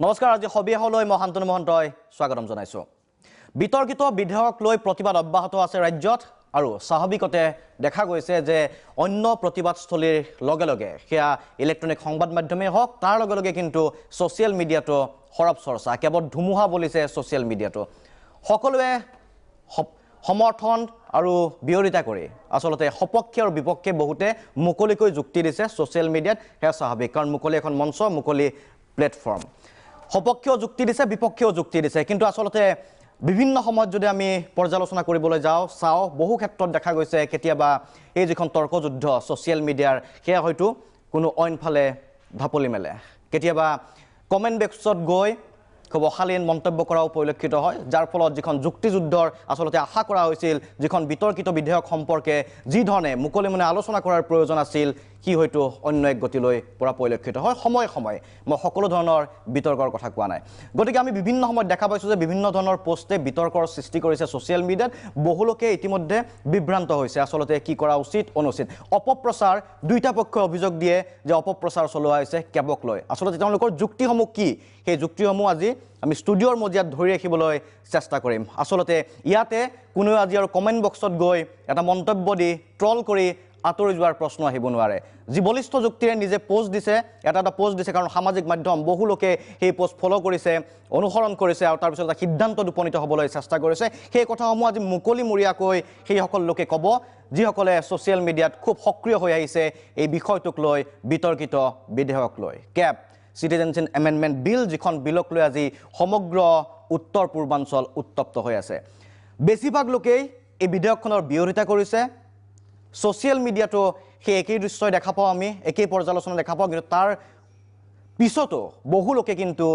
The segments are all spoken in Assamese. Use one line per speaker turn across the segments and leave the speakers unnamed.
নমস্কাৰ আজি সবিয়াহলৈ মই শান্তনু মহন্তই স্বাগতম জনাইছো বিতৰ্কিত বিধেয়ক লৈ প্ৰতিবাদ অব্যাহত আছে ৰাজ্যত আৰু স্বাভাৱিকতে দেখা গৈছে যে অন্য প্ৰতিবাদস্থলীৰ লগে লগে হেয়া ইলেক্ট্ৰনিক সংবাদ মাধ্যমে হওক তাৰ লগে লগে কিন্তু সোশ্যাল মিডিয়াটো খৰব চৰ্চা কেৱল ধুমুহা বলিছে সোশ্যাল মিডিয়াটো সকলোৱে সমৰ্থন আৰু বিৰোধিতা কৰি আসলতে সপক্ষে আৰু বিপক্ষে বহুতে মুকলিকৈ যুক্তি দিছে সোশ্যাল মিডিয়াত হেয়া স্বাভাৱিক কাৰণ মুকলি এখন মঞ্চ মুকলি প্লেটফৰ্ম সপক্ষেও যুক্তি দিছে বিপক্ষেও যুক্তি দিছে কিন্তু আসলতে বিভিন্ন সময়ত যদি আমি পৰ্যালোচনা কৰিবলৈ যাওঁ চাও বহু ক্ষেত্ৰত দেখা গৈছে কেতিয়াবা এই যিখন তৰ্কযুদ্ধ সোশ্যাল মিডিয়াৰ হেয়া হয়তো কোনো অইনফালে ঢাপলি মেলে কেতিয়াবা কমেন্ট বক্সত গৈ খুব অশালীন মন্তব্য কৰাও পৰিলক্ষিত হয় যাৰ ফলত যিখন যুক্তিযুদ্ধৰ আসলতে আশা কৰা হৈছিল যিখন বিতৰ্কিত বিধেয়ক সম্পৰ্কে যি ধৰণে মুকলি মনে আলোচনা কৰাৰ প্ৰয়োজন আছিল কি হয়তো অন্য এক গতিলৈ পৰা পৰিলক্ষিত হয় সময় সময় মই সকলো ধৰণৰ বিতৰ্কৰ কথা কোৱা নাই গতিকে আমি বিভিন্ন সময়ত দেখা পাইছো যে বিভিন্ন ধৰণৰ পোষ্টে বিতৰ্কৰ সৃষ্টি কৰিছে সোশ্যাল মিডিয়াত বহুলোকে ইতিমধ্যে বিভ্ৰান্ত হৈছে আসলতে কি কৰা উচিত অনুচিত অপপ্ৰচাৰ দুইটা পক্ষই অভিযোগ দিয়ে যে অপপ্ৰচাৰ চলোৱা হৈছে কেবক লৈ আসলতে তেওঁলোকৰ যুক্তিসমূহ কি সেই যুক্তিসমূহ আজি আমি ষ্টুডিঅ'ৰ মজিয়াত ধৰি ৰাখিবলৈ চেষ্টা কৰিম আসলতে ইয়াতে কোনো আজি আৰু কমেন্ট বক্সত গৈ এটা মন্তব্য দি ট্ৰল কৰি আতৰি যোৱাৰ প্ৰশ্ন আহিব নোৱাৰে যি বলিষ্ঠ যুক্তিৰে নিজে পোষ্ট দিছে এটা পোষ্ট দিছে কাৰণ সামাজিক মাধ্যম বহু লোকে সেই পোষ্ট ফলো কৰিছে অনুসৰণ কৰিছে আৰু তাৰ পিছত এটা সিদ্ধান্তত উপনীত হ'বলৈ চেষ্টা কৰিছে সেই কথাসমূহ আজি মুকলিমূৰীয়াকৈ সেই সকল লোকে ক'ব যিসকলে সোশ্যাল মিডিয়াত খুব সক্ৰিয় হৈ আহিছে এই বিষয়টোক লৈ বিতৰ্কিত বিধেয়ক লৈ কেপ সিটিজেনশিপ এমেন্ডমেন্ট বিল যিখন বিলক লৈ আজি সমগ্ৰ উত্তৰ পূৰ্বাঞ্চল উত্তপ্ত হৈ আছে বেছিভাগ লোকেই এই বিধেয়কখনৰ বিৰোধিতা কৰিছে সোশ্যাল মিডিয়াটো সেই একেই দৃশ্যই দেখা পাওঁ আমি একেই পৰ্যালোচনা দেখা পাওঁ কিন্তু তাৰ পিছতো বহু লোকে কিন্তু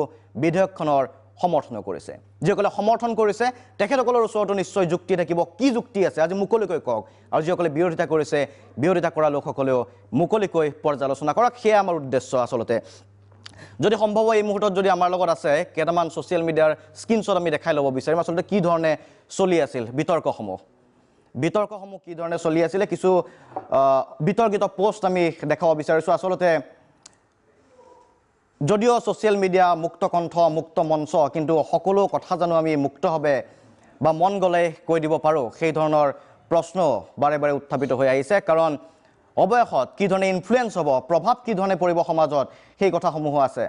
বিধেয়কখনৰ সমৰ্থন কৰিছে যিসকলে সমৰ্থন কৰিছে তেখেতসকলৰ ওচৰতো নিশ্চয় যুক্তি থাকিব কি যুক্তি আছে আজি মুকলিকৈ কওক আৰু যিসকলে বিৰোধিতা কৰিছে বিৰোধিতা কৰা লোকসকলেও মুকলিকৈ পৰ্যালোচনা কৰক সেয়া আমাৰ উদ্দেশ্য আসলতে যদি সম্ভৱ হয় এই মুহূৰ্তত যদি আমাৰ লগত আছে কেইটামান সোশ্যাল মিডিয়াৰ স্ক্ৰীনশ্বট আমি দেখাই ল'ব বিচাৰিম আসলতে কি ধৰণে চলি আছিল বিতৰ্কসমূহ কি ধৰণে চলি আছিল কিছু বিতৰ্কিত পোষ্ট আমি দেখাব বিচাৰিছো আসলতে যদিও সোশ্যাল মিডিয়া মুক্ত কণ্ঠ মুক্ত মঞ্চ কিন্তু সকলো কথা জানো আমি মুক্তভাৱে বা মন গলে কৈ দিব পাৰো সেই ধৰণৰ প্ৰশ্ন বাৰে বাৰে উত্থাপিত হৈ আহিছে কাৰণ অবয়সত কি ধৰণে ইনফ্লুয়েন্স হ'ব প্ৰভাৱ কি ধৰণে পৰিব সমাজত সেই কথাসমূহ আছে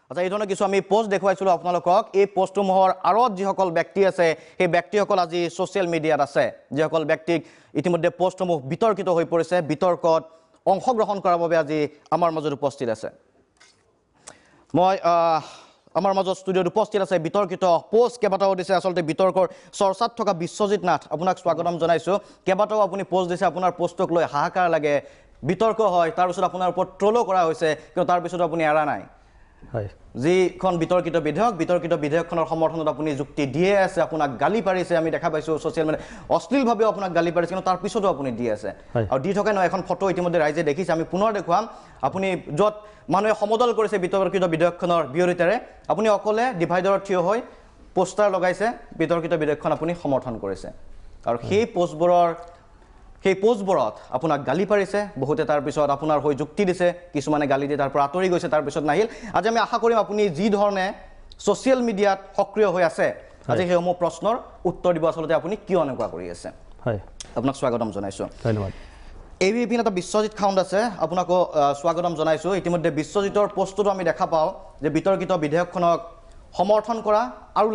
আচ্ছা এই ধৰণৰ কিছু আমি পোষ্ট দেখুৱাইছিলো আপোনালোকক এই পোষ্টসমূহৰ আৰত যিসকল ব্যক্তি আছে সেই ব্যক্তিসকল আজি সোশ্যাল মিডিয়াত আছে যিসকল ব্যক্তিক ইতিমধ্যে পোষ্টসমূহ বিতৰ্কিত হৈ পৰিছে বিতৰ্কত অংশগ্ৰহণ কৰাৰ বাবে আজি আমাৰ মাজত উপস্থিত আছে মই আমাৰ মাজত ষ্টুডিঅ'ত উপস্থিত আছে বিতৰ্কিত পোষ্ট কেইবাটাও দিছে আসলতে বিতৰ্কৰ চৰ্চাত থকা বিশ্বজিৎ নাথ আপোনাক স্বাগতম জনাইছো কেইবাটাও আপুনি পোষ্ট দিছে আপোনাৰ পোষ্টক লৈ হাহাকাৰ লাগে বিতৰ্ক হয় তাৰ পিছত আপোনাৰ ওপৰত ট্ৰলো কৰা হৈছে কিন্তু তাৰ পিছত আপুনি এৰা নাই হয় যিখন বিতৰ্কিত বিধেয়কখনৰ সমৰ্থনত আপুনি যুক্তি দিয়ে আছে আপোনাক গালি পাৰিছে আমি দেখা পাইছো সোশ্যাল মিডিয়া অশ্লীলভাৱে আপোনাক গালি পাৰিছে কিন্তু তাৰ পিছতো আপুনি দি আছে আৰু দি থকা নহয় এখন ফটো ইতিমধ্যে ৰাইজে দেখিছে আমি পুনৰ দেখুৱাম আপুনি য'ত মানুহে সমদল কৰিছে বিতৰ্কিত বিধেয়কখনৰ বিৰোধিতাৰে আপুনি অকলে ডিভাইডাৰত থিয় হৈ পোষ্টাৰ লগাইছে বিতৰ্কিত বিধেয়কখন আপুনি সমৰ্থন কৰিছে আৰু সেই পোষ্টবোৰত আপোনাক গালি পাৰিছে বহুতে তাৰ পিছত আপোনাৰ হৈ যুক্তি দিছে কিছুমানে গালি দিয়ে তাৰ পৰা আঁতৰি গৈছে তাৰ পিছত নাহিল আজি আমি আশা কৰিম আপুনি যি ধৰণে সোশ্যাল মিডিয়াত সক্ৰিয় হৈ আছে আজি সেইসমূহ প্ৰশ্নৰ উত্তৰ দিব আসলতে আপুনি কিয় এনেকুৱা কৰি আছে হয় আপোনাক স্বাগতম জনাইছো ধন্যবাদ এবিপি এটা বিশ্বজিৎ খাউণ্ড আছে আপোনাকো স্বাগতম জনাইছো ইতিমধ্যে বিশ্বজিতৰ পোষ্টটো আমি দেখা পাওঁ যে বিতৰ্কিত বিধেয়কখনক সমৰ্থন কৰা আৰু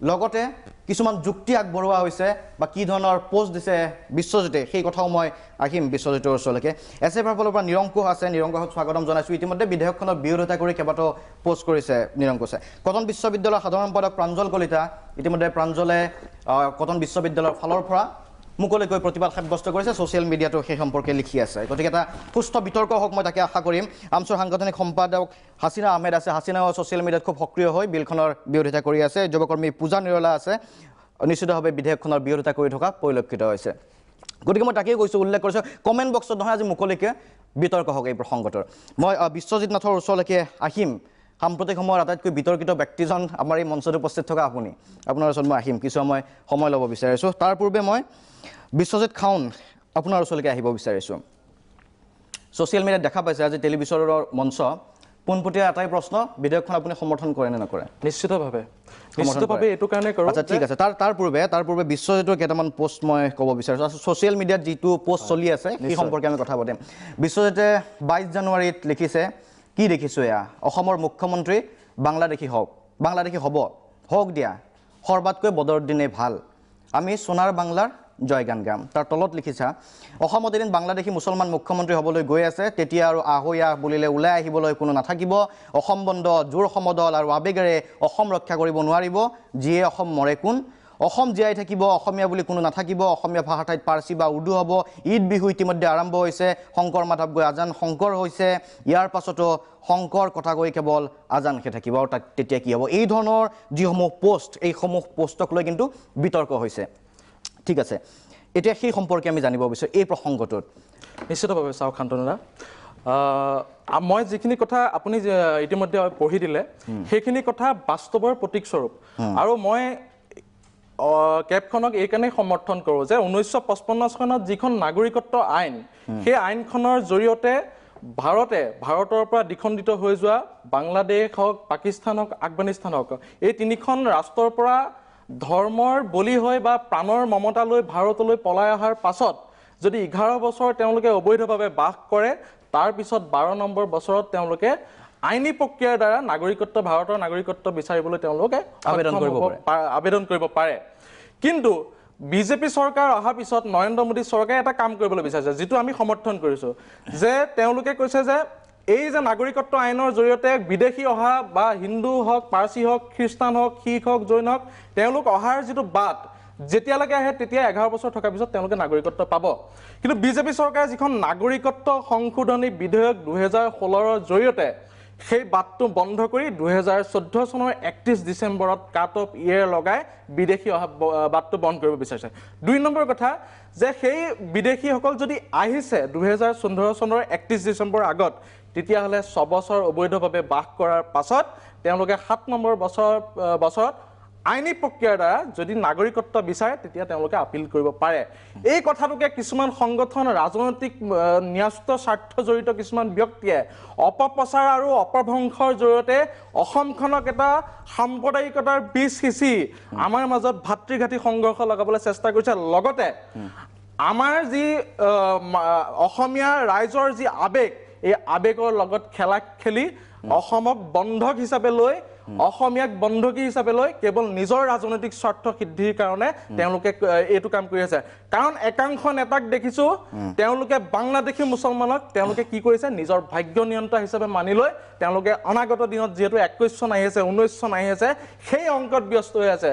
লগতে কিছুমান যুক্তি আগবঢ়োৱা হৈছে বা কি ধৰণৰ পোষ্ট দিছে বিশ্বজিতে সেই কথাও মই আহিম বিশ্বজিতৰ ওচৰলৈকে এছএফৰ ফালৰ পৰা নিৰংকুশ আছে নিৰংকুশক স্বাগতম জনাইছো ইতিমধ্যে বিধেয়কখনৰ বিৰোধিতা কৰি কেইবাটাও পোষ্ট কৰিছে নিৰংকুশে কটন বিশ্ববিদ্যালয়ৰ সাধাৰণ সম্পাদক প্ৰাঞ্জল কলিতা ইতিমধ্যে প্ৰাঞ্জলে কটন বিশ্ববিদ্যালয়ৰ ফালৰ পৰা মুকলিকৈ প্ৰতিবাদ সাব্যস্ত কৰিছে সোশ্যাল মিডিয়াটো সেই সম্পৰ্কে লিখি আছে গতিকে এটা সুস্থ বিতৰ্ক হওক মই তাকে আশা কৰিম আমছৰ সাংগঠনিক সম্পাদক হাসিনা আহমেদ আছে হাসিনাও সোশ্যাল মিডিয়াত খুব সক্ৰিয় হৈ বিলখনৰ বিৰোধিতা কৰি আছে যুৱকৰ্মী পূজা নিৰলা আছে নিশ্চিতভাৱে বিধেয়কখনৰ বিৰোধিতা কৰি থকা পৰিলক্ষিত হৈছে গতিকে মই তাকেই কৈছোঁ উল্লেখ কৰিছোঁ কমেণ্ট বক্সত নহয় আজি মুকলিকৈ বিতৰ্ক হওক এই প্ৰসংগটোৰ মই বিশ্বজিৎ নাথৰ ওচৰলৈকে আহিম সাম্প্ৰতিক সময়ৰ আটাইতকৈ বিতৰ্কিত ব্যক্তিজন আমাৰ এই মঞ্চত উপস্থিত থকা আপোনাৰ ওচৰত মই আহিম কিছু সময় ল'ব বিচাৰিছোঁ তাৰ পূৰ্বে মই বিশ্বজিৎ খাউণ্ড আপোনাৰ ওচৰলৈকে আহিব বিচাৰিছোঁ ছ'চিয়েল মিডিয়াত দেখা পাইছে আজি টেলিভিছনৰ মঞ্চ পোনপটীয়া এটাই প্ৰশ্ন বিধেয়কখন আপুনি সমৰ্থন কৰে নে নকৰে
নিশ্চিতভাৱে এইটো কাৰণে কৰোঁ
আচ্ছা ঠিক আছে তাৰ পূৰ্বে বিশ্বজিতৰ কেইটামান পোষ্ট মই ক'ব বিচাৰিছোঁ ছ'চিয়েল মিডিয়াত যিটো পোষ্ট চলি আছে সেই সম্পৰ্কে আমি কথা পাতিম বিশ্বজিতে 22 জানুৱাৰীত লিখিছে কি দেখিছোঁ এয়া অসমৰ মুখ্যমন্ত্ৰী বাংলাদেশী হওক দিয়া সৰ্বাতকৈ বদৰুদ্দিনে ভাল আমি সোণাৰ বাংলাৰ জয়গান গাম তাৰ তলত লিখিছা অসমত এদিন বাংলাদেশী মুছলমান মুখ্যমন্ত্ৰী হ'বলৈ গৈ আছে তেতিয়া আৰু আহৈয়া বুলিলে ওলাই আহিবলৈ কোনো নাথাকিব অসম বন্ধ জোৰ সমদল আৰু আবেগেৰে অসম ৰক্ষা কৰিব নোৱাৰিব যিয়ে অসম মৰে কোন অসম জীয়াই থাকিব অসমীয়া বুলি কোনো নাথাকিব অসমীয়া ভাষাৰ ঠাইত পাৰ্চী বা উৰ্দু হ'ব ঈদ বিহু ইতিমধ্যে আৰম্ভ হৈছে শংকৰ মাধৱ গৈ আজান শংকৰ হৈছে ইয়াৰ পাছতো শংকৰ কথা কৈ কেৱল আজানহে থাকিব আৰু তেতিয়া কি হ'ব এই ধৰণৰ যিসমূহ পোষ্ট এইসমূহ পোষ্টক লৈ কিন্তু বিতৰ্ক হৈছে ঠিক আছে এতিয়া সেই সম্পৰ্কে আমি জানিব বিচাৰোঁ এই প্ৰসংগটোত
নিশ্চিতভাৱে চাওক শান্তনুদা মই যিখিনি কথা আপুনি ইতিমধ্যে পঢ়ি দিলে সেইখিনি কথা বাস্তৱৰ প্ৰতীকস্বৰূপ আৰু মই কেবখনক এইকাৰণেই সমৰ্থন কৰোঁ যে 1955 চনত যিখন নাগৰিকত্ব আইন সেই আইনখনৰ জৰিয়তে ভাৰতৰ পৰা দ্বিখণ্ডিত হৈ যোৱা বাংলাদেশ হওক পাকিস্তান হওক আফগানিস্তান হওক এই তিনিখন ৰাষ্ট্ৰৰ পৰা ধৰ্মৰ বলি হৈ বা প্ৰাণৰ মমতা লৈ ভাৰতলৈ পলাই অহাৰ পাছত যদি 11 বছৰ তেওঁলোকে অবৈধভাৱে বাস কৰে তাৰ পিছত 12 নম্বৰ বছৰত তেওঁলোকে আইনী প্ৰক্ৰিয়াৰ দ্বাৰা ভাৰতৰ নাগৰিকত্ব বিচাৰিবলৈ তেওঁলোকে আবেদন কৰিব পাৰে কিন্তু বিজেপি চৰকাৰ অহাৰ পিছত নৰেন্দ্ৰ মোদী চৰকাৰে এটা কাম কৰিবলৈ বিচাৰিছে যিটো আমি সমৰ্থন কৰিছোঁ যে তেওঁলোকে কৈছে যে এই যে নাগৰিকত্ব আইনৰ জৰিয়তে বিদেশী অহা বা হিন্দু হওক পাৰ্চী হওক খ্ৰীষ্টান হওক শিখ হওক জৈন হওক তেওঁলোক অহাৰ যিটো বাট যেতিয়ালৈকে আহে তেতিয়া 11 বছৰ থকাৰ পিছত তেওঁলোকে নাগৰিকত্ব পাব কিন্তু বিজেপি চৰকাৰে যিখন নাগৰিকত্ব সংশোধনী বিধেয়ক 2016ৰ জৰিয়তে সেই বাটটো বন্ধ কৰি 2014 চনৰ 31 ডিচেম্বৰত কাট অফ ইয়েৰ লগাই বিদেশী অহা বাটটো বন্ধ কৰিব বিচাৰিছে 2 নম্বৰ কথা যে সেই বিদেশীসকল যদি আহিছে 2014 চনৰ 31 ডিচেম্বৰ আগত তেতিয়াহ'লে 6 বছৰ অবৈধভাৱে বাস কৰাৰ পাছত তেওঁলোকে 7 নম্বৰ বছৰত আইনী প্ৰক্ৰিয়াৰ দ্বাৰা যদি নাগৰিকত্ব বিচাৰে তেতিয়া তেওঁলোকে আপিল কৰিব পাৰে এই কথাটোকে কিছুমান সংগঠন ৰাজনৈতিক ন্যাস্ত স্বাৰ্থ জড়িত কিছুমান ব্যক্তিয়ে অপপ্ৰচাৰ আৰু অপভ্ৰংশৰ জৰিয়তে অসমখনক এটা সাম্প্ৰদায়িকতাৰ বীজ সিঁচি আমাৰ মাজত ভাতৃঘাতী সংঘৰ্ষ লগাবলৈ চেষ্টা কৰিছে লগতে আমাৰ যি অসমীয়া ৰাইজৰ যি আবেগ এই আবেগৰ লগত খেলি অসমক বন্ধক হিচাপে লৈ অসমীয়াক বন্ধকী হিচাপে লৈ কেৱল নিজৰ ৰাজনৈতিক স্বাৰ্থ সিদ্ধিৰ কাৰণে তেওঁলোকে এইটো কাম কৰি আছে কাৰণ একাংশ নেতাক দেখিছো তেওঁলোকে বাংলাদেশী মুছলমানক তেওঁলোকে কি কৰিছে নিজৰ ভাগ্য নিয়ন্ত্ৰণ হিচাপে মানি লৈ তেওঁলোকে অনাগত দিনত যেহেতু 21 চন আহি আছে 19 চন আহি আছে সেই অংকত ব্যস্ত হৈ আছে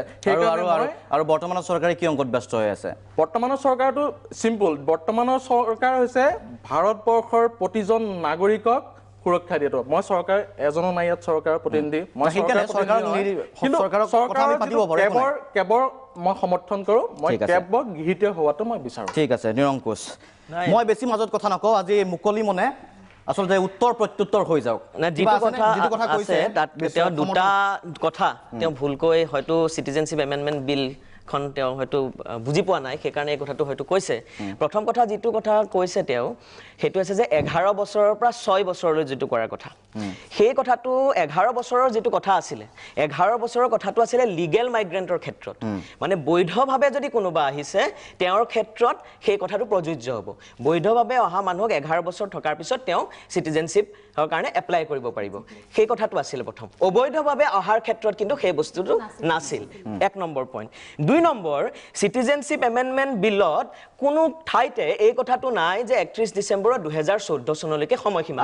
আৰু বৰ্তমানৰ চৰকাৰে কি অংকত ব্যস্ত হৈ আছে
বৰ্তমানৰ চৰকাৰটো সিম্পল বৰ্তমানৰ চৰকাৰ হৈছে ভাৰতবৰ্ষৰ প্ৰতিজন নাগৰিকক সুৰক্ষা দিয়াটো মই চৰকাৰ এজনো নাই ইয়াত চৰকাৰৰ প্ৰতিনিধি মই কেৱল মই সমৰ্থন কৰোঁ মই কেৱল গৃহীত হোৱাটো মই বিচাৰোঁ
ঠিক আছে নিৰংকুশ মই বেছি মাজত কথা নকওঁ আজি মুকলি মনে আচলতে উত্তৰ প্ৰত্যুত্তৰ হৈ যাওক
যিটো কথা কৈছে তাত তেওঁ দুটা কথা তেওঁ ভুলকৈ হয়তো সিটিজেনশ্বিপ এমেণ্ডমেণ্ট বিল খন তেওঁ হয়তো বুজি পোৱা নাই সেইকাৰণে এই কথাটো হয়তো কৈছে প্ৰথম কথা যিটো কথা কৈছে তেওঁ সেইটো আছে যে 11 বছৰৰ পৰা 6 বছৰলৈ যিটো কৰাৰ কথা সেই কথাটো 11 বছৰৰ যিটো কথা আছিলে 11 বছৰৰ কথাটো আছিলে লিগেল মাইগ্ৰেণ্টৰ ক্ষেত্ৰত মানে বৈধভাৱে যদি কোনোবা আহিছে তেওঁৰ ক্ষেত্ৰত সেই কথাটো প্ৰযোজ্য হ'ব বৈধভাৱে অহা মানুহক 11 বছৰ থকাৰ পিছত তেওঁ সিটিজেনশ্বিপ কাৰণে এপ্লাই কৰিব পাৰিব সেই কথাটো আছিল প্ৰথম অবৈধভাৱে অহাৰ ক্ষেত্ৰত কিন্তু সেই বস্তুটো নাছিল 1 নম্বৰ পইণ্ট 2 নম্বৰ সিটিজেনশ্বিপ এমেণ্ডমেণ্ট বিলত কোনো ঠাইতে এই কথাটো নাই যে 31 ডিচেম্বৰত 2014 চনলৈকে সময়সীমা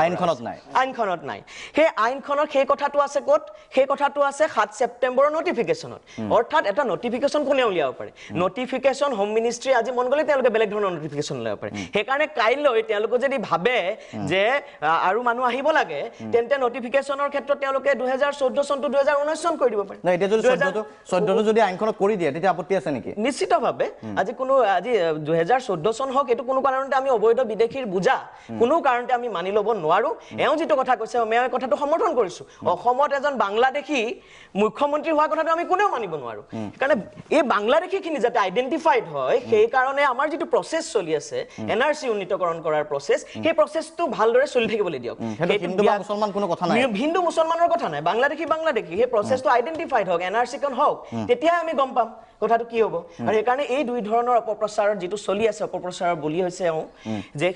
আইনখনত নাই সেই আইনখনৰ সেই কথাটো আছে ক'ত সেই কথাটো আছে 7 ছেপ্টেম্বৰৰ নটিফিকেশ্যনত অৰ্থাৎ এটা নটিফিকেশ্যন কোনে উলিয়াব পাৰে নটিফিকেশ্যন হোম মিনিষ্ট্ৰী আজি মন গ'লে তেওঁলোকে বেলেগ ধৰণৰ নটিফিকেশ্যন উলিয়াব পাৰে সেইকাৰণে কাইলৈ তেওঁলোকে যদি ভাবে যে আৰু মানুহ আহিব লাগে তেন্তে নটিফিকেশ্যনৰ ক্ষেত্ৰত তেওঁলোকে 2014 চনটো 2019 চন কৰি দিব পাৰে
না এতিয়া যদি 14টো যদি আইনখনত কৰি দিয়ে তেতিয়া আপত্তি আছে নেকি
নিশ্চিতভাৱে আজি 2014 চন হওক এইটো কোনো কাৰণতে আমি অবৈধ বিদেশীৰ বুজা কোনো কাৰণতে আমি মানি ল'ব নোৱাৰো এওঁ যিটো কথা কৈছে মই এই কথাটো সমৰ্থন কৰিছো অসমত এজন বাংলাদেশী মুখ্যমন্ত্ৰী হোৱাৰ কথাটো আমি কোনেও মানিব নোৱাৰো কাৰণ এই বাংলাদেশীখিনি যাতে আইডেন্টিফাইড হয় সেই কাৰণে আমাৰ যিটো প্ৰসেস চলি আছে এনআৰসি উন্নীতকৰণ কৰাৰ প্ৰসেস সেই প্ৰসেসটো ভালদৰে চলি থাকিবলৈ দিয়ক
হিন্দু বা মুছলমান কোনো কথা নাই
হিন্দু মুছলমানৰ কথা নাই বাংলাদেশী সেই প্ৰসেসটো আইডেন্টিফাইড হওক এনআৰসি খন হওক তেতিয়া আমি গম পাম কথাটো কি হ'ব আৰু এই কাৰণে এই দুই ধৰণৰ অপপ্ৰচাৰৰ যিটো চলি আছে অপপ্ৰচাৰৰ বলি হৈছে যে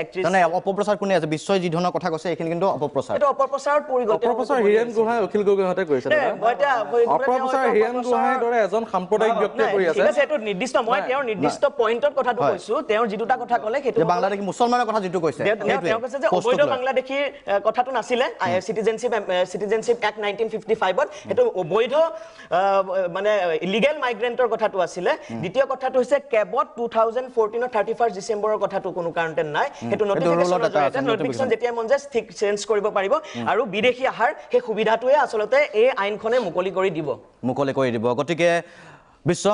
এক্ট্ৰেছ
মানে অপপ্ৰচাৰ কোনে আছে বিশ্বই যি ধৰণৰ কথা কৈছে এইখিনি কিন্তু অপপ্ৰচাৰ
এটা অপপ্ৰচাৰৰ পৰিগত
অপপ্ৰচাৰ হীৰেন গোহাঁই অখিল গগৈহঁতে কৰিছে অপপ্ৰচাৰ হীৰেন গোহাঁইৰ দৰে এজন সাম্প্ৰদায়িক ব্যক্তিয়ে কৰি আছে
ঠিক আছে এইটো নিৰ্দিষ্ট মই তেওঁৰ নিৰ্দিষ্ট পইণ্টত কথাটো কৈছো তেওঁৰ যিটোটা কথা ক'লে সেইটো
বাংলাদেশী মুছলমানৰ কথা যিটো কৈছে
তেওঁ কৈছে যে অবৈধ বাংলাদেশীৰ কথাটো নাছিলে সিটিজেনশ্বিপ এক্ট 1955ত সেইটো অবৈধ মানে ইলিগেল মাইগ্ৰেন্টৰ কথাটো আছিলে দ্বিতীয় কথাটো হৈছে কেবত 2014 31 ডিসেম্বৰৰ কথাটো কোনো কাৰণতে নাই সেইটো নটিফিকেশন যেতিয়া মন যায় ঠিক চেঞ্জ কৰিব পাৰিব আৰু বিদেশী আহাৰ সেই সুবিধাটোৱে আচলতে এই আইনখনে মুকলি কৰি দিব
গতিকে বিশ্ব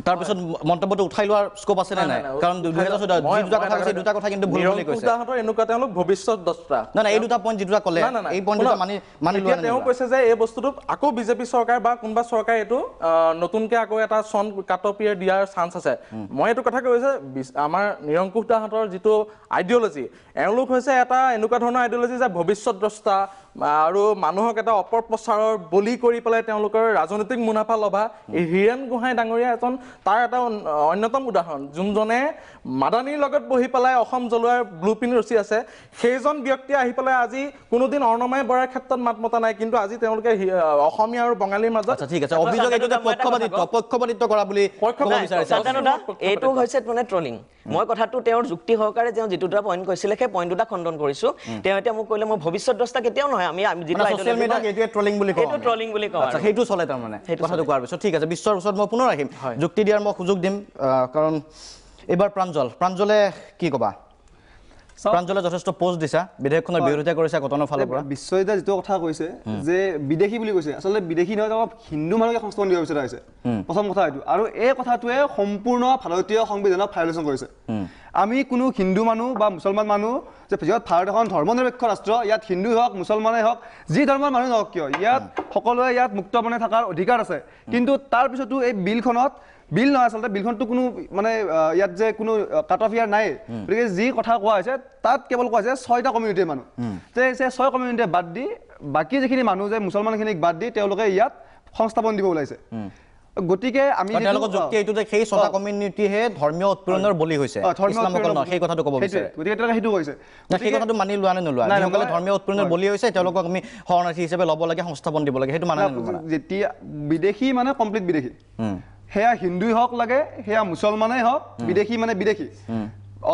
তাৰপিছত মন্তব্যটো উঠাই লোৱাৰ স্কোপ আছে নে নাই কাৰণ 2014 দুটা কথা কৈছে দুটা কথা কিন্তু ভুল বুলি কৈছে
উদাহৰণৰ এনেকুৱা তেওঁলোক ভৱিষ্যত দস্তা
না এই দুটা পইণ্ট যেটা ক'লে এই পইণ্টটো মানি লোৱা
তেওঁ কৈছে যে এই বস্তুটো আকৌ বিজেপি চৰকাৰ বা কোনবা চৰকাৰ এইটো নতুনকে আকৌ এটা সন কাটঅফ ইয়াৰ দিয়াৰ চান্স আছে মই এইটো কথা কৈছে আমাৰ নিৰংকুশ দাহঁতৰ যিটো আইডিঅলজি এওঁলোক হৈছে এটা এনেকুৱা ধৰণৰ আইডিঅলজি যে ভৱিষ্যত দস্তা আৰু মানুহক এটা অপপ্ৰচাৰৰ বলি কৰি পেলাই তেওঁলোকৰ ৰাজনৈতিক মুনাফা লভা এই হীৰেন গোহাঁই ডাঙৰীয়া এজন তাৰ এটা অন্যতম উদাহৰণ যোনজনে মাদানীৰ লগত বহি পেলাই অসম জ্বলোৱাৰ ব্লুপ্ৰিন্ট ৰচি আছে সেইজন ব্যক্তি আহি পেলাই আজি কোনোদিন অৰ্ণময় বৰাৰ ক্ষেত্ৰত মাত মতা নাই কিন্তু আজি তেওঁলোকে অসমীয়া আৰু বঙালীৰ মাজত
আচ্ছা ঠিক আছে অভিযোগ এইটো পক্ষপাতিত্ব কৰা বুলি ক'ব বিচাৰিছে
এইটো হৈছে মানে ট্ৰলিং মই কথাটো তেওঁৰ যুক্তি সহকাৰে যে যিটো দুটা পইণ্ট কৈছিলে সেই পইণ্ট দুটা খণ্ডন কৰিছো তেওঁ এতিয়া মোক কৈলে মই ভৱিষ্যত দস্তা কেতিয়াও নহয় আমি যিটো
সোশ্যাল মিডিয়াক এইটোৱে ট্ৰলিং বুলি কওঁ
এইটো ট্ৰলিং বুলি কওঁ
আচ্ছা সেইটো চলে তাৰ মানে কথাটো কোৱাৰ পিছত ঠিক আছে বিশ্বৰ ওচৰত মই পুনৰ আহিম যুক্তি দিয়াৰ মই সুযোগ দিম কাৰণ এবাৰ প্ৰাঞ্জলে কি ক'বা প্ৰাঞ্জলে যথেষ্ট পোষ্ট দিছা বিধেয়কখনৰ বিৰোধিতা কৰিছে কটনৰ ফালৰ পৰা
বিশ্বই যিটো কথা কৈছে যে বিদেশী বুলি কৈছে আচলতে বিদেশী নহয় তেওঁ হিন্দু মানুহকে সংস্থাপন দিব বিচৰা হৈছে প্ৰথম কথা এইটো আৰু এই কথাটোৱে সম্পূৰ্ণ ভাৰতীয় সংবিধানক ভায়োলেশ্যন কৰিছে আমি কোনো হিন্দু মানুহ বা মুছলমান মানুহ যে য'ত ভাৰত এখন ধৰ্মনিৰপেক্ষ ৰাষ্ট্ৰ ইয়াত হিন্দুই হওক মুছলমানেই হওক যি ধৰ্মৰ মানুহ নহওক কিয় ইয়াত সকলোৱে ইয়াত মুক্তমনে থকাৰ অধিকাৰ আছে কিন্তু তাৰ পিছতো এই বিলখনত বিল নহয় আচলতে বিলখনটো কোনো মানে ইয়াত যে কোনো কাট অফ ইয়াৰ নাই গতিকে যি কথা কোৱা হৈছে তাত কেৱল কোৱা হৈছে 6টা কমিউনিটিৰ মানুহ যে 6 কমিউনিটিয়ে বাদ দি বাকী যিখিনি মানুহ যে মুছলমানখিনিক বাদ দি তেওঁলোকে ইয়াত সংস্থাপন দিব ওলাইছে গতিকে আমি
তেওঁলোকৰ যুক্তি এইটো যে সেই 6টা কমিউনিটিহে ধৰ্মীয় উৎপীড়নৰ বলি হৈছে ইছলামসকল নহয় সেই কথাটো ক'ব বিচাৰে
গতিকে তেওঁলোকে সেইটো কৈছে
সেই কথাটো মানি লোৱা নে নোলোৱা যিসকলে ধৰ্মীয় উৎপীড়নৰ বলি হৈছে তেওঁলোকক আমি শৰণাৰ্থী হিচাপে ল'ব লাগে সংস্থাপন দিব লাগে সেইটো মানে
যেতিয়া বিদেশী মানে কমপ্লিট বিদেশী সেয়া হিন্দুই হওক লাগে সেয়া মুছলমানেই হওক বিদেশী মানে বিদেশী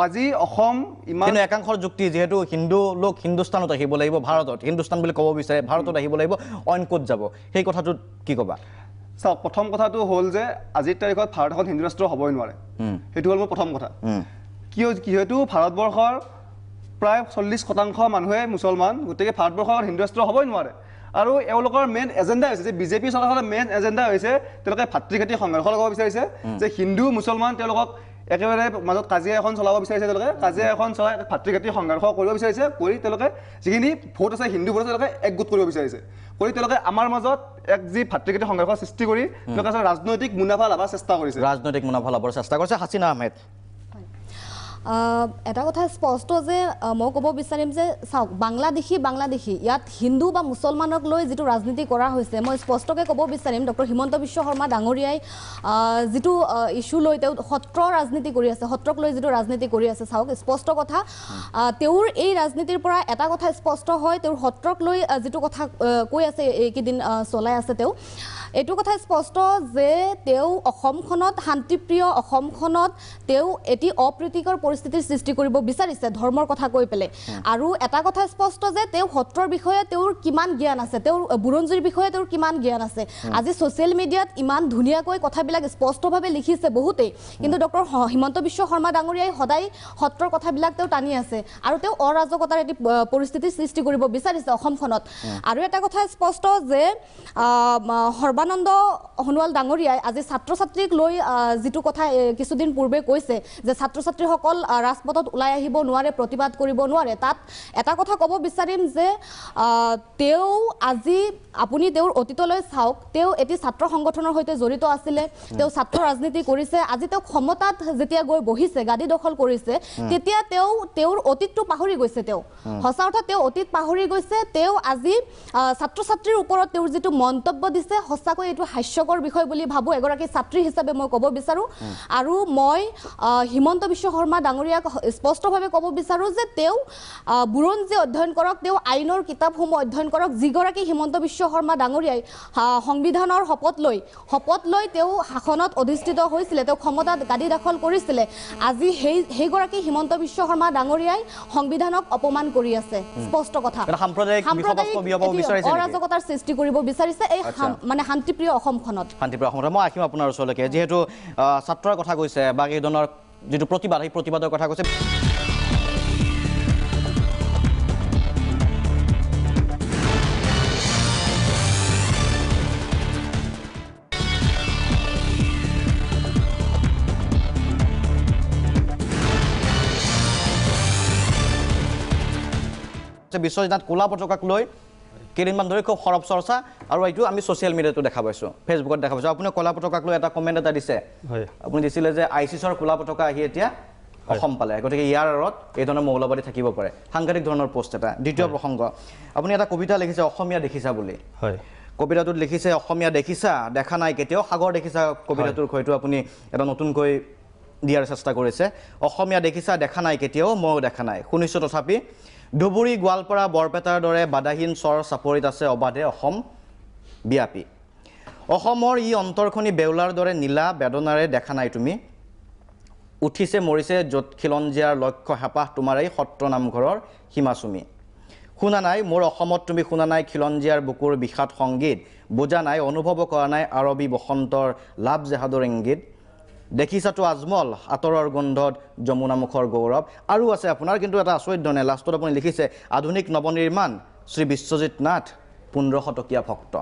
আজি অসম ইমান
কিন্তু একাংশৰ যুক্তি যেহেতু হিন্দু লোক হিন্দুস্তানত আহিব লাগিব ভাৰতত হিন্দুস্তান বুলি ক'ব বিচাৰে ভাৰতত আহিব লাগিব অইন ক'ত যাব সেই কথাটোত কি ক'বা
চাওক প্ৰথম কথাটো হ'ল যে আজিৰ তাৰিখত ভাৰত এখন হিন্দু ৰাষ্ট্ৰ হ'বই নোৱাৰে সেইটো হ'ল মোৰ প্ৰথম কথা যিহেতু ভাৰতবৰ্ষৰ প্ৰায় 40% মানুহে মুছলমান গতিকে ভাৰতবৰ্ষৰ হিন্দু ৰাষ্ট্ৰ হ'বই নোৱাৰে আৰু এওঁলোকৰ মেইন এজেণ্ডা হৈছে যে বিজেপি চৰকাৰৰ মেইন এজেণ্ডা হৈছে তেওঁলোকে ভাতৃঘাতী সংঘৰ্ষ লগাব বিচাৰিছে যে হিন্দু মুছলমান তেওঁলোকক একেবাৰে মাজত কাজিয়া এখন চলাব বিচাৰিছে তেওঁলোকে কাজিয়া এখন চলাই ভাতৃঘাতী সংঘৰ্ষ কৰিব বিচাৰিছে কৰি তেওঁলোকে যিখিনি ভোট আছে হিন্দু ভোট আছে তেওঁলোকে একগোট কৰিব বিচাৰিছে কৰি তেওঁলোকে আমাৰ মাজত এক যি ভাতৃঘাতী সংঘৰ্ষ সৃষ্টি কৰি তেওঁলোকে ৰাজনৈতিক মুনাফা ল'বৰ চেষ্টা কৰিছে
হাছিনা আহমেদ
এটা কথা স্পষ্ট যে মই ক'ব বিচাৰিম যে চাওক বাংলাদেশী ইয়াত হিন্দু বা মুছলমানক লৈ যিটো ৰাজনীতি কৰা হৈছে মই স্পষ্টকৈ ক'ব বিচাৰিম ডক্টৰ হিমন্ত বিশ্ব শৰ্মা ডাঙৰীয়াই যিটো ইছ্যু লৈ তেওঁ সত্ৰ ৰাজনীতি কৰি আছে সত্ৰক লৈ যিটো ৰাজনীতি কৰি আছে চাওক স্পষ্ট কথা তেওঁৰ এই ৰাজনীতিৰ পৰা এটা কথা স্পষ্ট হয় তেওঁৰ সত্ৰক লৈ যিটো কথা কৈ আছে এইকেইদিন চলাই আছে তেওঁ এইটো কথা স্পষ্ট যে তেওঁ অসমখনত শান্তিপ্ৰিয় অসমখনত তেওঁ এটি অপ্ৰীতিকৰ পৰিস্থিতিৰ সৃষ্টি কৰিব বিচাৰিছে ধৰ্মৰ কথা কৈ পেলাই আৰু এটা কথা স্পষ্ট যে তেওঁ সত্ৰৰ বিষয়ে তেওঁৰ কিমান জ্ঞান আছে তেওঁৰ বুৰঞ্জীৰ বিষয়ে তেওঁৰ কিমান জ্ঞান আছে আজি ছ'চিয়েল মিডিয়াত ইমান ধুনীয়াকৈ কথাবিলাক স্পষ্টভাৱে লিখিছে বহুতেই কিন্তু ডক্টৰ হিমন্ত বিশ্ব শৰ্মা ডাঙৰীয়াই সদায় সত্ৰৰ কথাবিলাক তেওঁ টানি আছে আৰু তেওঁ অৰাজকতাৰ এটি পৰিস্থিতিৰ সৃষ্টি কৰিব বিচাৰিছে অসমখনত আৰু এটা কথা স্পষ্ট যে সৰ্বানন্দ সোণোৱাল ডাঙৰীয়াই আজি ছাত্ৰ ছাত্ৰীক লৈ যিটো কথা কিছুদিন পূৰ্বে কৈছে যে ছাত্ৰ ছাত্ৰীসকল ৰাজপথত ওলাই আহিব নোৱাৰে প্ৰতিবাদ কৰিব নোৱাৰে তাত এটা কথা ক'ব বিচাৰিম যে তেওঁ আজি আপুনি তেওঁৰ অতীতলৈ চাওক তেওঁ এটি ছাত্ৰ সংগঠনৰ সৈতে জড়িত আছিলে তেওঁ ছাত্ৰ ৰাজনীতি কৰিছে আজি তেওঁ ক্ষমতাত যেতিয়া গৈ বহিছে গাদী দখল কৰিছে তেতিয়া তেওঁৰ অতীতটো পাহৰি গৈছে তেওঁ সঁচা অৰ্থত তেওঁ অতীত পাহৰি গৈছে তেওঁ আজি ছাত্ৰ ছাত্ৰীৰ ওপৰত তেওঁৰ যিটো মন্তব্য দিছে সঁচাকৈ এইটো হাস্যকৰ বিষয় বুলি ভাবোঁ এগৰাকী ছাত্ৰী হিচাপে মই ক'ব বিচাৰোঁ আৰু মই হিমন্ত বিশ্ব শৰ্মা ডাঙৰীয়াক স্পষ্টভাৱে ক'ব বিচাৰোঁ যে তেওঁ বুৰঞ্জী অধ্যয়ন কৰক তেওঁ আইনৰ কিতাপসমূহ অধ্যয়ন কৰক যিগৰাকী হিমন্ত বিশ্ব শৰ্মা ডাঙৰীয়াই সংবিধানৰ শপত লৈ তেওঁ শাসনত অধিষ্ঠিত হৈছিলে তেওঁ ক্ষমতাত গাদী দখল কৰিছিলে আজি সেইগৰাকী হিমন্ত বিশ্ব শৰ্মা ডাঙৰীয়াই সংবিধানক অপমান কৰি আছে স্পষ্ট কথা অৰাজকতাৰ সৃষ্টি কৰিব বিচাৰিছে এই মানে শান্তিপ্ৰিয় অসমখনত
মই আহিম আপোনাৰ ওচৰলৈকে যিহেতু ছাত্ৰৰ কথা কৈছে বা এই ধৰণৰ যিটো প্ৰতিবাদ সেই প্ৰতিবাদৰ কথা কৈছে বিশ্বজিৎ ক'লা পতাকাক লৈ কেইদিনমান ধৰি খুব সৰব চৰ্চা আৰু এইটো আমি ছ'চিয়েল মিডিয়াতো দেখা পাইছোঁ ফেচবুকত দেখা পাইছোঁ আপুনি ক'লা পতাকাক লৈ এটা কমেণ্ট এটা দিছে আপুনি দিছিলে যে ISISৰ ক'লা পতাকা আহি এতিয়া অসম পালে গতিকে ইয়াৰ আঁৰত এই ধৰণৰ মৌলবাদী থাকিব পাৰে সাংঘাতিক ধৰণৰ পোষ্ট এটা দ্বিতীয় প্ৰসংগ আপুনি এটা কবিতা লিখিছে অসমীয়া দেখিছা বুলি কবিতাটোত লিখিছে অসমীয়া দেখিছা দেখা নাই কেতিয়াও সাগৰ দেখিছা কবিতাটোৰ হয়তো আপুনি এটা নতুনকৈ দিয়াৰ চেষ্টা কৰিছে অসমীয়া দেখিছা দেখা নাই কেতিয়াও ময়ো দেখা নাই শুনিছোঁ তথাপি ধুবুৰী গোৱালপাৰা বৰপেটাৰ দৰে বাধাহীন চৰ চাপৰিত আছে অবাধে অসম ব্যাপী অসমৰ ই অন্তৰখনি বেউলাৰ দৰে নীলা বেদনাৰে দেখা নাই তুমি উঠিছে মৰিছে য'ত খিলঞ্জীয়াৰ লক্ষ্য হেঁপাহ তোমাৰ এই সত্ৰ নামঘৰৰ সীমাচুমি শুনা নাই মোৰ অসমত তুমি শুনা নাই খিলঞ্জীয়াৰ বুকুৰ বিষাদ সংগীত বুজা নাই অনুভৱ কৰা নাই আৰবী বসন্তৰ লাভ জেহাদৰ ইংগিত দেখিছাতো আজমল আঁতৰৰ গোন্ধত যমুনামুখৰ গৌৰৱ আৰু আছে আপোনাৰ কিন্তু এটা আচৰিত ধৰণে লাষ্টত আপুনি লিখিছে আধুনিক নৱনিৰ্মাণ শ্ৰী বিশ্বজিৎ নাথ 1500 টকীয়া ভক্ত